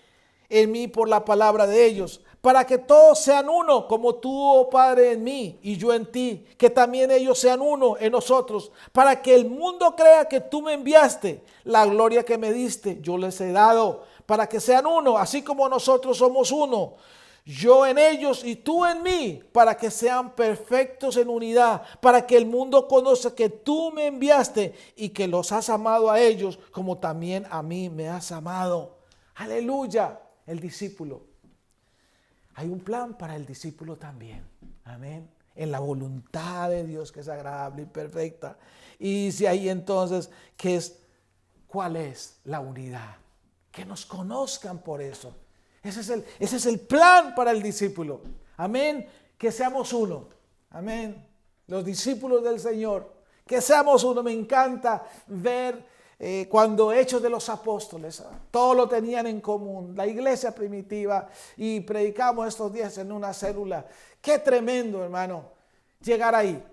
en mí por la palabra de ellos, para que todos sean uno, como tú, oh Padre, en mí y yo en ti, que también ellos sean uno en nosotros, para que el mundo crea que tú me enviaste. La gloria que me diste, yo les he dado, para que sean uno, así como nosotros somos uno. Yo en ellos y tú en mí, para que sean perfectos en unidad, para que el mundo conozca que tú me enviaste y que los has amado a ellos, como también a mí me has amado. Aleluya. El discípulo. Hay un plan para el discípulo también. Amén. En la voluntad de Dios, que es agradable y perfecta. Y dice ahí entonces, ¿cuál es la unidad? Que nos conozcan por eso. Ese es el plan para el discípulo. Amén. Que seamos uno. Amén. Los discípulos del Señor. Que seamos uno. Me encanta ver cuando Hechos de los Apóstoles, todos lo tenían en común, la iglesia primitiva, y predicamos estos días en una célula. Qué tremendo, hermano, llegar ahí.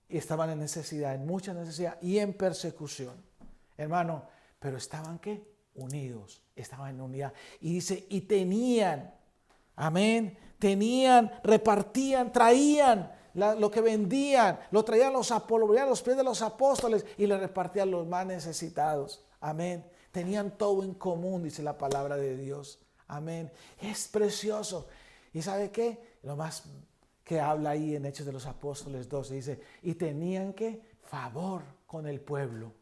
Y estaban en necesidad, en mucha necesidad y en persecución, hermano, pero estaban ¿qué? Unidos, estaban en unidad. Y dice, y tenían, amén, repartían, traían lo que vendían, lo traían los pies de los apóstoles y le repartían los más necesitados. Amén. Tenían todo en común, dice la palabra de Dios. Amén. Es precioso. ¿Y sabe qué? Lo más que habla ahí en Hechos de los Apóstoles 12, dice, y tenían ¿qué? Favor con el pueblo.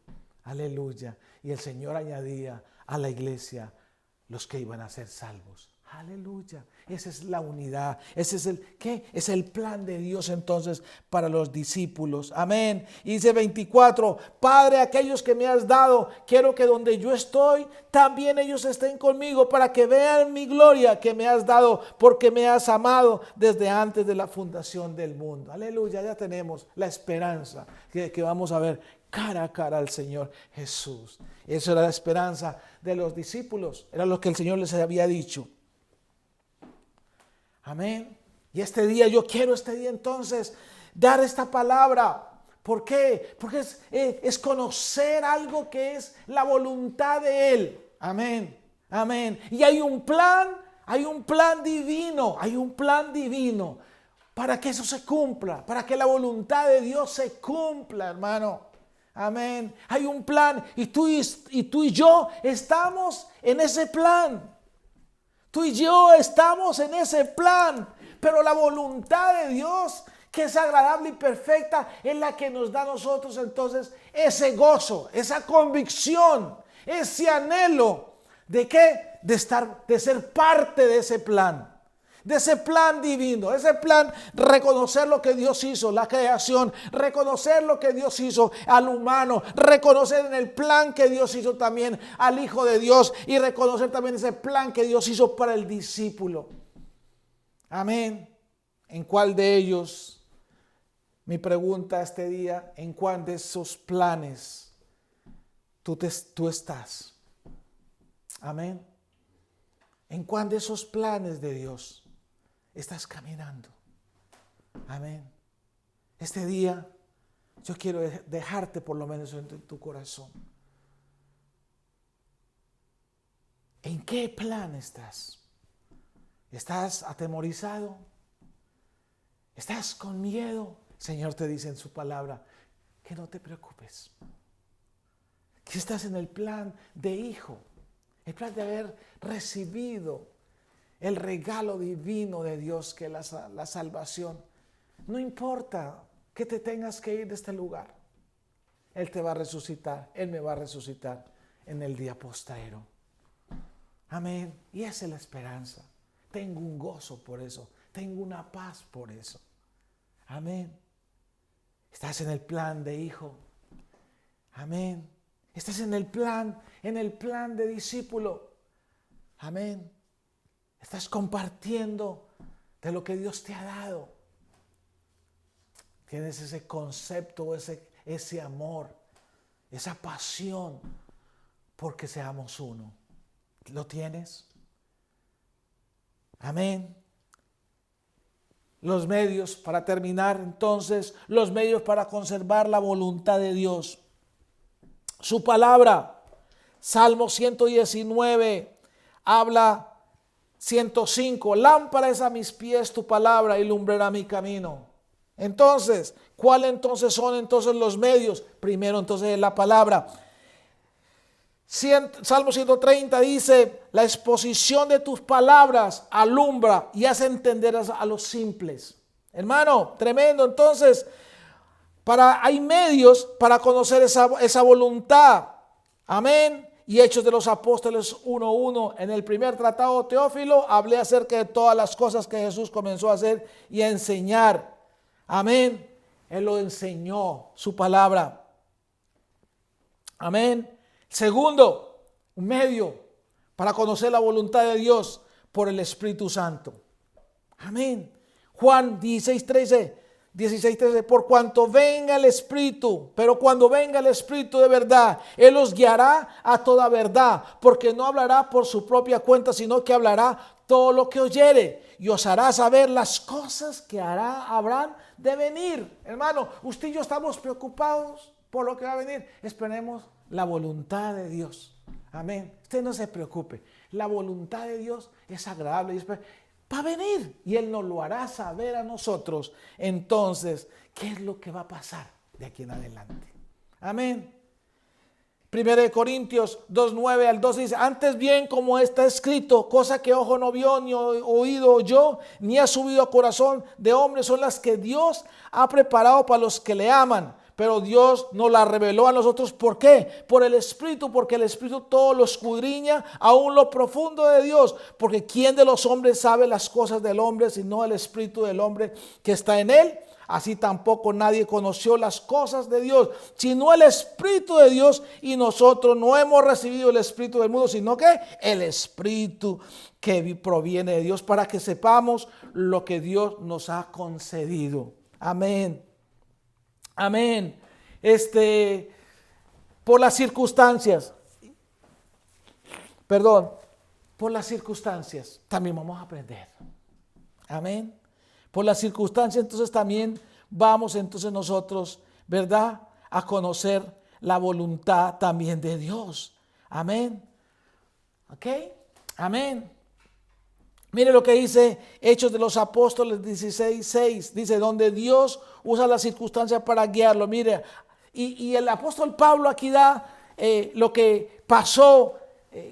Aleluya. Y el Señor añadía a la iglesia los que iban a ser salvos. Aleluya. Esa es la unidad. Ese es ¿qué? Es el plan de Dios entonces para los discípulos. Amén. Y dice 24, Padre, aquellos que me has dado, quiero que donde yo estoy, también ellos estén conmigo para que vean mi gloria que me has dado, porque me has amado desde antes de la fundación del mundo. Aleluya, ya tenemos la esperanza que vamos a ver cara a cara al Señor Jesús. Esa era la esperanza de los discípulos. Era lo que el Señor les había dicho. Amén. Y este día, yo quiero este día entonces dar esta palabra. ¿Por qué? Porque es conocer algo que es la voluntad de Él. Amén. Amén. Y hay un plan divino, para que eso se cumpla, para que la voluntad de Dios se cumpla, hermano. Amén. Hay un plan y tú y yo estamos en ese plan. Tú y yo estamos en ese plan, pero la voluntad de Dios, que es agradable y perfecta, es la que nos da a nosotros entonces ese gozo, esa convicción, ese anhelo de ¿qué? De ser parte de ese plan divino, ese plan, reconocer lo que Dios hizo, la creación, reconocer lo que Dios hizo al humano, reconocer en el plan que Dios hizo también al Hijo de Dios y reconocer también ese plan que Dios hizo para el discípulo. Amén. ¿En cuál de ellos? Mi pregunta este día, ¿en cuál de esos planes tú estás? Amén. ¿En cuál de esos planes de Dios estás caminando? Amén. Este día yo quiero dejarte por lo menos en tu corazón. ¿En qué plan estás? ¿Estás atemorizado? ¿Estás con miedo? El Señor te dice en su palabra que no te preocupes. Que estás en el plan de hijo. El plan de haber recibido el regalo divino de Dios, que es la salvación. No importa que te tengas que ir de este lugar. Él te va a resucitar. Él me va a resucitar en el día postrero. Amén. Y esa es la esperanza. Tengo un gozo por eso. Tengo una paz por eso. Amén. Estás en el plan de hijo. Amén. Estás en el plan de discípulo. Amén. Estás compartiendo de lo que Dios te ha dado. Tienes ese concepto, ese amor, esa pasión porque seamos uno. ¿Lo tienes? Amén. Los medios para terminar, entonces, los medios para conservar la voluntad de Dios. Su palabra, Salmo 119, habla 105, lámpara es a mis pies tu palabra y lumbrera mi camino. Entonces, ¿cuáles entonces son entonces los medios? Primero entonces es la palabra. Salmo 130 dice, la exposición de tus palabras alumbra y hace entender a los simples. Hermano, tremendo. Entonces, hay medios para conocer esa voluntad. Amén. Y Hechos de los Apóstoles 1:1. En el primer tratado, Teófilo, hablé acerca de todas las cosas que Jesús comenzó a hacer y a enseñar. Amén. Él lo enseñó, su palabra. Amén. Segundo, un medio para conocer la voluntad de Dios por el Espíritu Santo. Amén. Juan 16:13, por cuanto venga el Espíritu, pero cuando venga el Espíritu de verdad, Él os guiará a toda verdad, porque no hablará por su propia cuenta, sino que hablará todo lo que oyere y os hará saber las cosas que habrán de venir. Hermano, usted y yo estamos preocupados por lo que va a venir. Esperemos la voluntad de Dios. Amén. Usted no se preocupe. La voluntad de Dios es agradable y va a venir y Él nos lo hará saber a nosotros. Entonces, ¿qué es lo que va a pasar de aquí en adelante? Amén. 1 Corintios 2:9 al 12 dice, antes bien como está escrito, cosa que ojo no vio, ni oído oyó, ni ha subido a corazón de hombre, son las que Dios ha preparado para los que le aman. pero Dios nos la reveló a nosotros. ¿Por qué? Por el Espíritu, porque el Espíritu todo lo escudriña, aún lo profundo de Dios. Porque ¿quién de los hombres sabe las cosas del hombre, sino el Espíritu del hombre que está en él? Así tampoco nadie conoció las cosas de Dios, sino el Espíritu de Dios. Y nosotros no hemos recibido el Espíritu del mundo, sino que el Espíritu que proviene de Dios, para que sepamos lo que Dios nos ha concedido. Amén. Amén. Por las circunstancias, por las circunstancias también vamos a aprender. Amén. Por las circunstancias, entonces también vamos entonces nosotros, ¿verdad?, a conocer la voluntad también de Dios. Amén. ¿Ok? Amén. Mire lo que dice Hechos de los Apóstoles 16:6. Dice, donde Dios usa las circunstancias para guiarlo. Mire, y el apóstol Pablo aquí da lo que pasó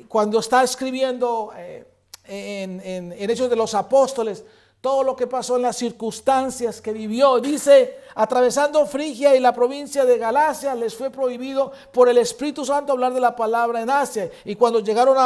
cuando está escribiendo en Hechos de los Apóstoles. Todo lo que pasó en las circunstancias que vivió. Dice, atravesando Frigia y la provincia de Galacia, les fue prohibido por el Espíritu Santo hablar de la palabra en Asia. Y cuando llegaron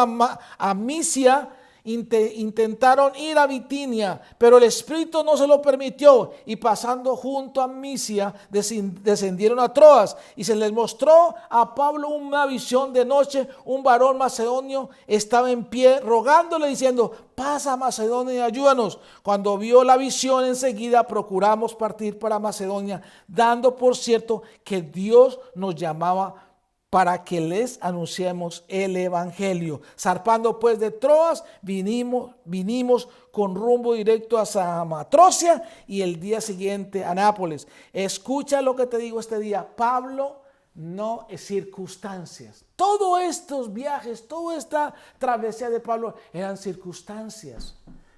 a Misia, intentaron ir a Bitinia, pero el Espíritu no se lo permitió. Y pasando junto a Misia, descendieron a Troas. Y se les mostró a Pablo una visión de noche. Un varón macedonio estaba en pie rogándole, diciendo, pasa a Macedonia y ayúdanos. Cuando vio la visión, enseguida procuramos partir para Macedonia, dando por cierto que Dios nos llamaba para que les anunciemos el evangelio. Zarpando pues de Troas, vinimos con rumbo directo a Samotracia y el día siguiente a Nápoles. Escucha lo que te digo este día. Pablo, no es circunstancias. Todos estos viajes, toda esta travesía de Pablo eran circunstancias.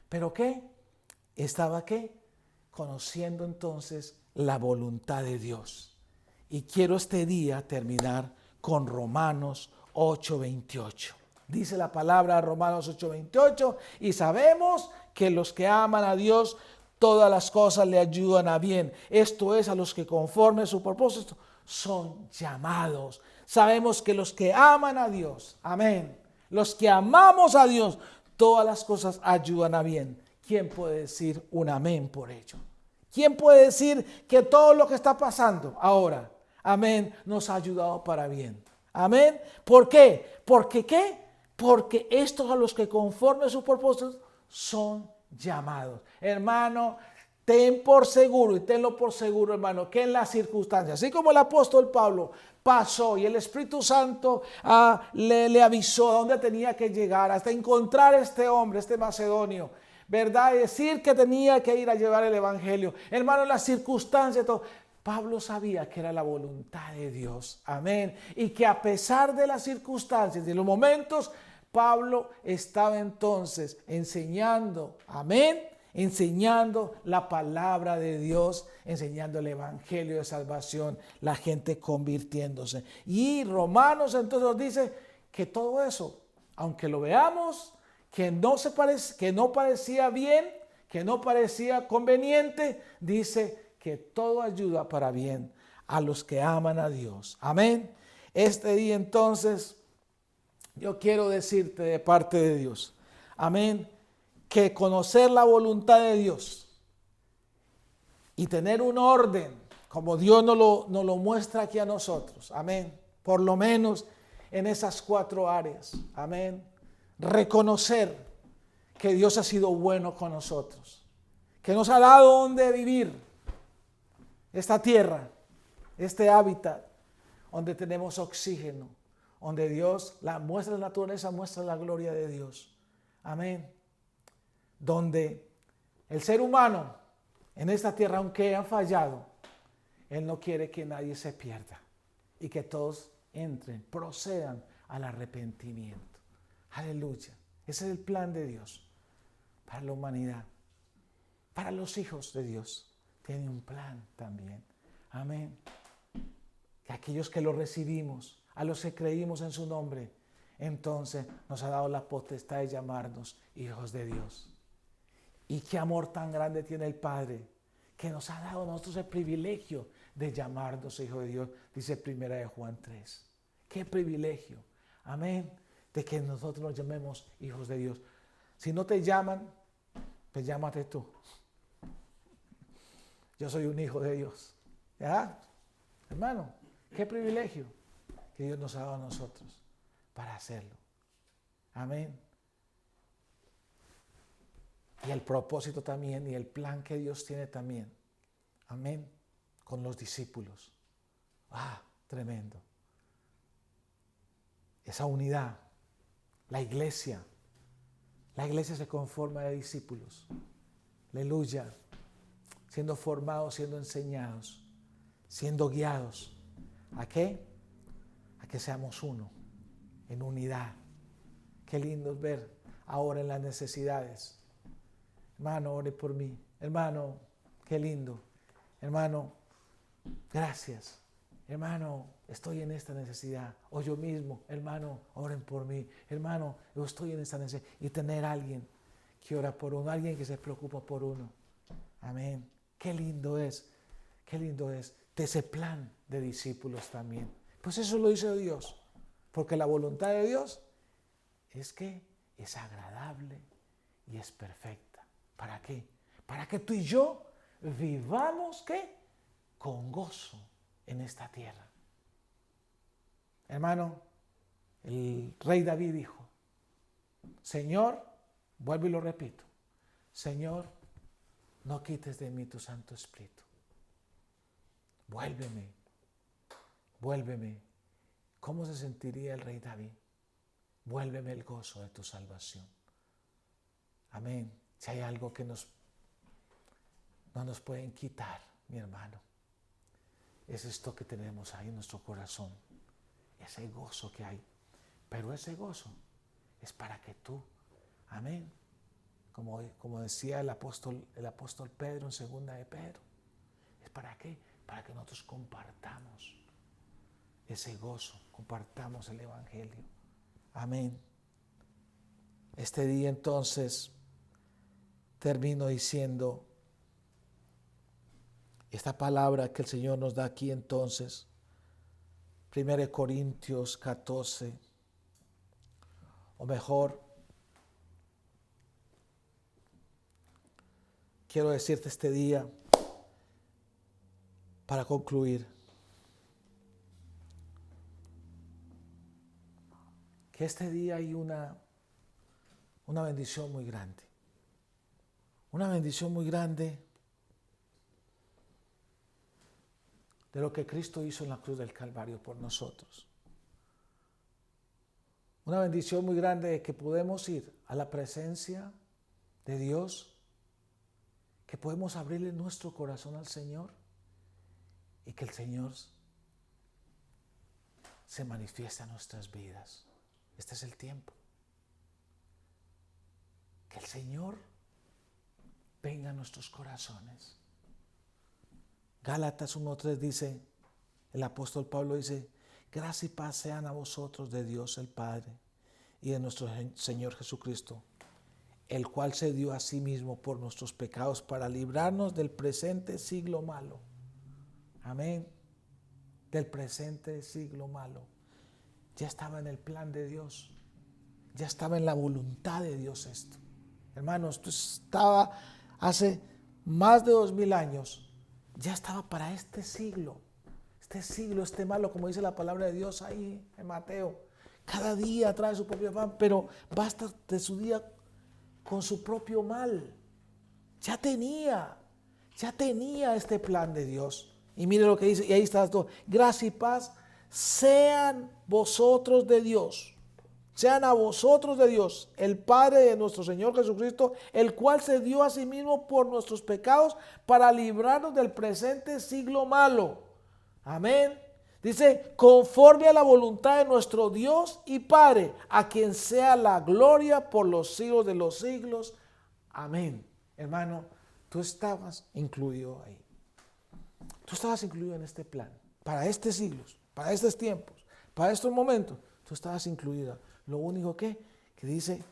¿Pero qué? Estaba ¿qué? Conociendo entonces la voluntad de Dios. Y quiero este día terminar con Romanos 8:28. Dice la palabra Romanos 8:28, y sabemos que los que aman a Dios, todas las cosas le ayudan a bien. Esto es, a los que conforme a su propósito son llamados. Sabemos que los que aman a Dios, amén, los que amamos a Dios, todas las cosas ayudan a bien. ¿Quién puede decir un amén por ello? ¿Quién puede decir que todo lo que está pasando ahora, amén, nos ha ayudado para bien? Amén. ¿Por qué? ¿Porque qué? Porque estos a los que conforme a su propósito son llamados. Hermano, ten por seguro y tenlo por seguro, hermano, que en las circunstancias, así como el apóstol Pablo pasó y el Espíritu Santo le avisó a dónde tenía que llegar, hasta encontrar a este hombre, este macedonio, ¿verdad? Y decir que tenía que ir a llevar el evangelio. Hermano, en las circunstancias, todo. Pablo sabía que era la voluntad de Dios, amén, y que a pesar de las circunstancias, de los momentos, Pablo estaba entonces enseñando, amén, enseñando la palabra de Dios, enseñando el evangelio de salvación, la gente convirtiéndose. Y Romanos entonces nos dice que todo eso, aunque lo veamos, que no parecía bien, que no parecía conveniente, dice que todo ayuda para bien a los que aman a Dios. Amén. Este día entonces yo quiero decirte de parte de Dios, amén, que conocer la voluntad de Dios y tener un orden como Dios nos lo muestra aquí a nosotros, amén, por lo menos en esas 4 áreas, amén, reconocer que Dios ha sido bueno con nosotros, que nos ha dado donde vivir, esta tierra, este hábitat, donde tenemos oxígeno, donde Dios muestra la naturaleza, muestra la gloria de Dios. Amén. Donde el ser humano en esta tierra, aunque han fallado, Él no quiere que nadie se pierda y que todos entren, procedan al arrepentimiento. Aleluya. Ese es el plan de Dios para la humanidad, para los hijos de Dios. Tiene un plan también. Amén. Que aquellos que lo recibimos, a los que creímos en su nombre, entonces nos ha dado la potestad de llamarnos hijos de Dios. Y qué amor tan grande tiene el Padre, que nos ha dado a nosotros el privilegio de llamarnos hijos de Dios, dice 1 Juan 3. ¡Qué privilegio! Amén. De que nosotros nos llamemos hijos de Dios. Si no te llaman, pues llámate tú. Yo soy un hijo de Dios. ¿Ya? Hermano, qué privilegio que Dios nos ha dado a nosotros para hacerlo. Amén. Y el propósito también y el plan que Dios tiene también. Amén. Con los discípulos. Tremendo. Esa unidad. La iglesia se conforma de discípulos. Aleluya. Siendo formados, siendo enseñados, siendo guiados. ¿A qué? A que seamos uno, en unidad. Qué lindo es ver ahora en las necesidades. Hermano, ore por mí. Hermano, qué lindo. Hermano, gracias. Hermano, estoy en esta necesidad. O yo mismo, hermano, oren por mí. Hermano, yo estoy en esta necesidad. Y tener a alguien que ora por uno, alguien que se preocupa por uno. Amén. Qué lindo es de ese plan de discípulos también. Pues eso lo hizo Dios. Porque la voluntad de Dios es que es agradable y es perfecta. ¿Para qué? Para que tú y yo vivamos, ¿qué? Con gozo en esta tierra. Hermano, el rey David dijo, Señor, vuelvo y lo repito, Señor, no quites de mí tu Santo Espíritu. Vuélveme. ¿Cómo se sentiría el rey David? Vuélveme el gozo de tu salvación. Amén. Si hay algo que no nos pueden quitar, mi hermano, es esto que tenemos ahí en nuestro corazón, ese gozo que hay. Pero ese gozo es para que tú, amén, como decía el apóstol Pedro en 2 de Pedro, ¿es para qué? Para que nosotros compartamos ese gozo, compartamos el evangelio. Amén. Este día entonces termino diciendo esta palabra que el Señor nos da aquí entonces, 1 Corintios 14, o mejor, quiero decirte este día, para concluir, que este día hay una bendición muy grande. Una bendición muy grande de lo que Cristo hizo en la cruz del Calvario por nosotros. Una bendición muy grande de que podemos ir a la presencia de Dios, que podemos abrirle nuestro corazón al Señor y que el Señor se manifiesta en nuestras vidas. Este es el tiempo. Que el Señor venga a nuestros corazones. Gálatas 1:3 dice, el apóstol Pablo dice, gracia y paz sean a vosotros de Dios el Padre y de nuestro Señor Jesucristo, el cual se dio a sí mismo por nuestros pecados para librarnos del presente siglo malo. Amén. Del presente siglo malo. Ya estaba en el plan de Dios. Ya estaba en la voluntad de Dios esto. Hermanos, esto estaba hace más de 2000 años. Ya estaba para este siglo, este malo, como dice la palabra de Dios ahí en Mateo. Cada día trae su propio afán, pero basta de su día con su propio mal. Ya tenía este plan de Dios. Y mire lo que dice, y ahí está todo. Gracia y paz sean vosotros de Dios. Sean a vosotros de Dios, el Padre de nuestro Señor Jesucristo, el cual se dio a sí mismo por nuestros pecados para librarnos del presente siglo malo. Amén. Dice, conforme a la voluntad de nuestro Dios y Padre, a quien sea la gloria por los siglos de los siglos. Amén. Hermano, tú estabas incluido ahí. Tú estabas incluido en este plan. Para estos siglos, para estos tiempos, para estos momentos, tú estabas incluido. Lo único que dice,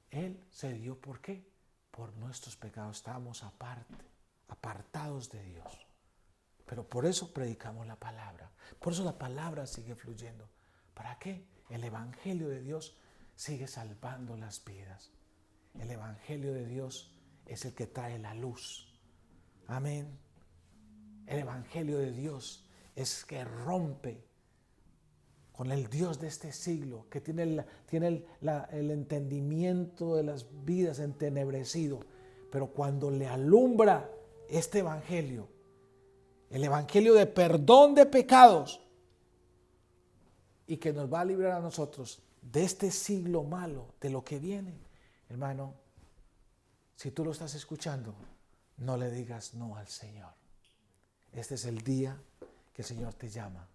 Él se dio, ¿por qué? Por nuestros pecados. Estábamos aparte, apartados de Dios. Pero por eso predicamos la palabra. Por eso la palabra sigue fluyendo. ¿Para qué? El Evangelio de Dios sigue salvando las vidas. El Evangelio de Dios es el que trae la luz. Amén. El Evangelio de Dios es que rompe con el Dios de este siglo, que tiene el entendimiento de las vidas entenebrecido. Pero cuando le alumbra este Evangelio, el Evangelio de perdón de pecados, y que nos va a librar a nosotros de este siglo malo, de lo que viene, hermano, si tú lo estás escuchando, no le digas no al Señor. Este es el día que el Señor te llama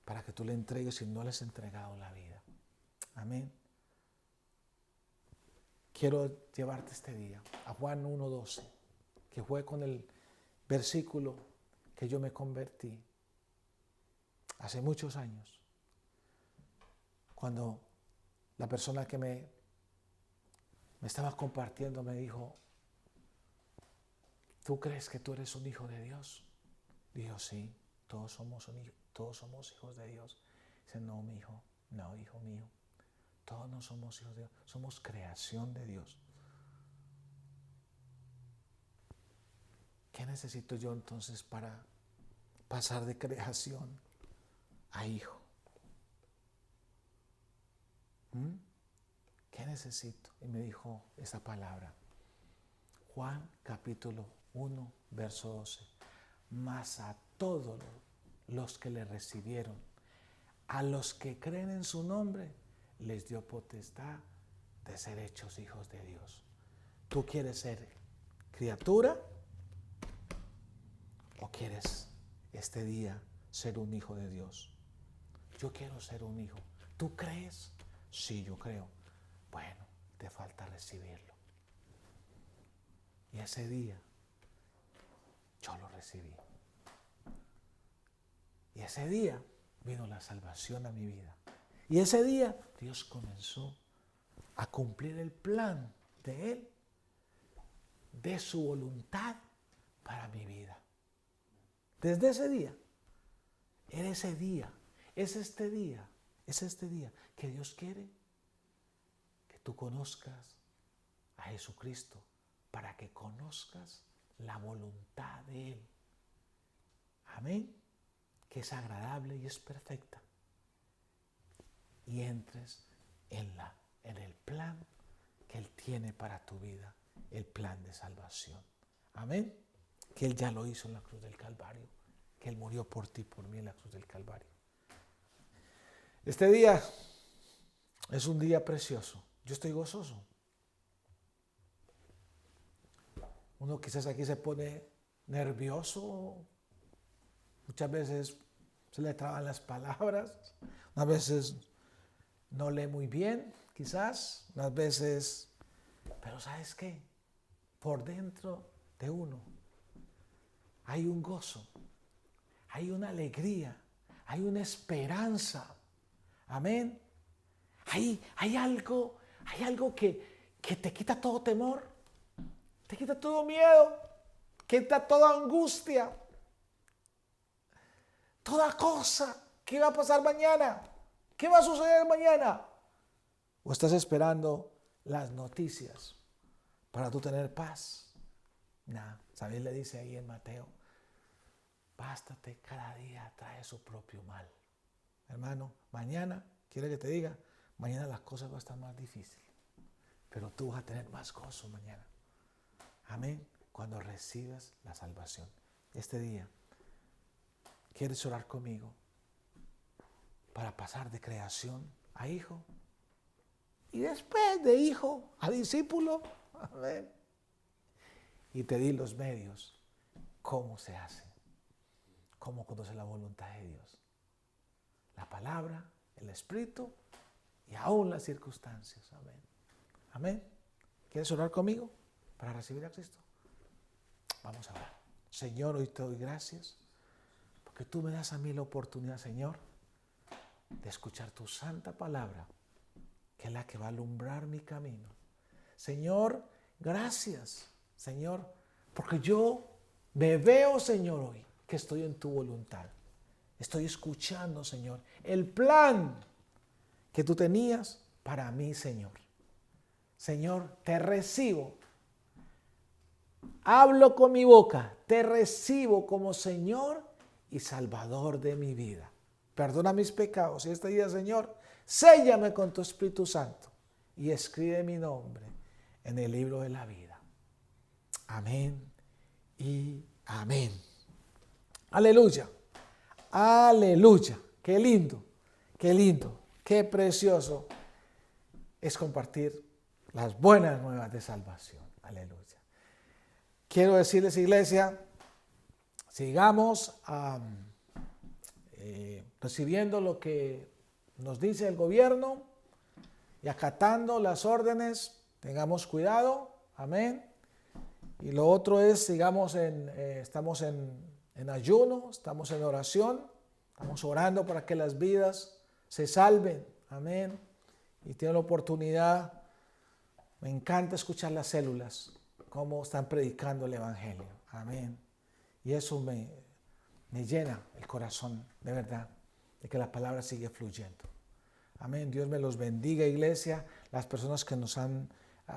para que tú le entregues si no le has entregado la vida. Amén. Quiero llevarte este día a Juan 1:12, que fue con el versículo que yo me convertí hace muchos años, cuando la persona que me estaba compartiendo me dijo: ¿tú crees que tú eres un hijo de Dios? Dijo: sí, todos somos hijos de Dios. Dice: no, mi hijo, no, hijo mío, todos no somos hijos de Dios, somos creación de Dios. ¿Qué necesito yo entonces para pasar de creación a hijo? ¿Qué necesito? Y me dijo esa palabra. Juan capítulo 1, verso 12. Mas a todos los que le recibieron, a los que creen en su nombre, les dio potestad de ser hechos hijos de Dios. ¿Tú quieres ser criatura o quieres este día ser un hijo de Dios? Yo quiero ser un hijo. ¿Tú crees? Sí, yo creo. Bueno, te falta recibirlo. Y ese día yo lo recibí. Y ese día vino la salvación a mi vida. Y ese día Dios comenzó a cumplir el plan de Él, de su voluntad para mi vida. Desde ese día, es este día que Dios quiere que tú conozcas a Jesucristo, para que conozcas la voluntad de Él. Amén. Que es agradable y es perfecta. Y entres en el plan que Él tiene para tu vida, el plan de salvación. Amén. Que Él ya lo hizo en la cruz del Calvario, que Él murió por ti, por mí en la cruz del Calvario. Este día es un día precioso. Yo estoy gozoso. Uno quizás aquí se pone nervioso, muchas veces se le traban las palabras, unas veces no lee muy bien, quizás, unas veces, pero ¿sabes qué? Por dentro de uno hay un gozo, hay una alegría, hay una esperanza. Amén. Hay algo que te quita todo temor, te quita todo miedo, quita toda angustia, toda cosa. ¿Qué va a pasar mañana? ¿Qué va a suceder mañana? ¿O estás esperando las noticias para tú tener paz? Nada. ¿Sabes? Le dice ahí en Mateo: bástate cada día trae su propio mal. Hermano, mañana, quiere que te diga, mañana las cosas van a estar más difíciles, pero tú vas a tener más gozo mañana. Amén. Cuando recibas la salvación. Este día, ¿quieres orar conmigo para pasar de creación a hijo? Y después de hijo a discípulo. Amén. Y te di los medios. ¿Cómo se hace? ¿Cómo conoce la voluntad de Dios? La palabra, el Espíritu y aún las circunstancias. Amén. Amén. ¿Quieres orar conmigo para recibir a Cristo? Vamos a orar. Señor, hoy te doy gracias porque tú me das a mí la oportunidad, Señor, de escuchar tu santa palabra, que es la que va a alumbrar mi camino. Señor, gracias, Señor, porque yo Me veo, Señor, hoy que estoy en tu voluntad. Estoy escuchando, Señor, el plan que tú tenías para mí, Señor. Señor, te recibo. Hablo con mi boca. Te recibo como Señor y Salvador de mi vida. Perdona mis pecados. Y este día, Señor, séllame con tu Espíritu Santo y escribe mi nombre en el libro de la vida. Amén y amén. Aleluya. Aleluya. Qué lindo, qué precioso es compartir las buenas nuevas de salvación. Aleluya. Quiero decirles, iglesia, sigamos recibiendo lo que nos dice el gobierno y acatando las órdenes. Tengamos cuidado. Amén. Y lo otro es, estamos en ayuno, estamos en oración, estamos orando para que las vidas se salven. Amén. Y tienen la oportunidad, me encanta escuchar las células, cómo están predicando el Evangelio. Amén. Y eso me llena el corazón, de verdad, de que la palabra sigue fluyendo. Amén. Dios me los bendiga, iglesia. Las personas que nos han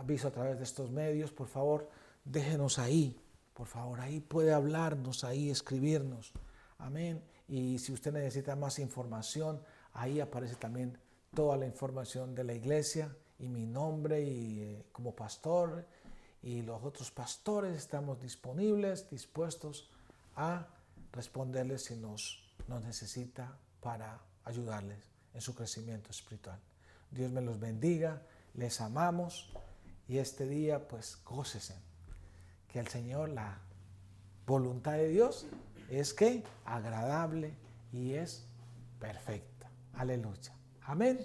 visto a través de estos medios, por favor, déjenos ahí. Por favor, ahí puede hablarnos, ahí escribirnos. Amén. Y si usted necesita más información, ahí aparece también toda la información de la iglesia y mi nombre y como pastor y los otros pastores estamos disponibles, dispuestos a responderles si nos necesita para ayudarles en su crecimiento espiritual. Dios me los bendiga, les amamos y este día pues gócesen. Que el Señor, la voluntad de Dios es que agradable y es perfecta. Aleluya. Amén.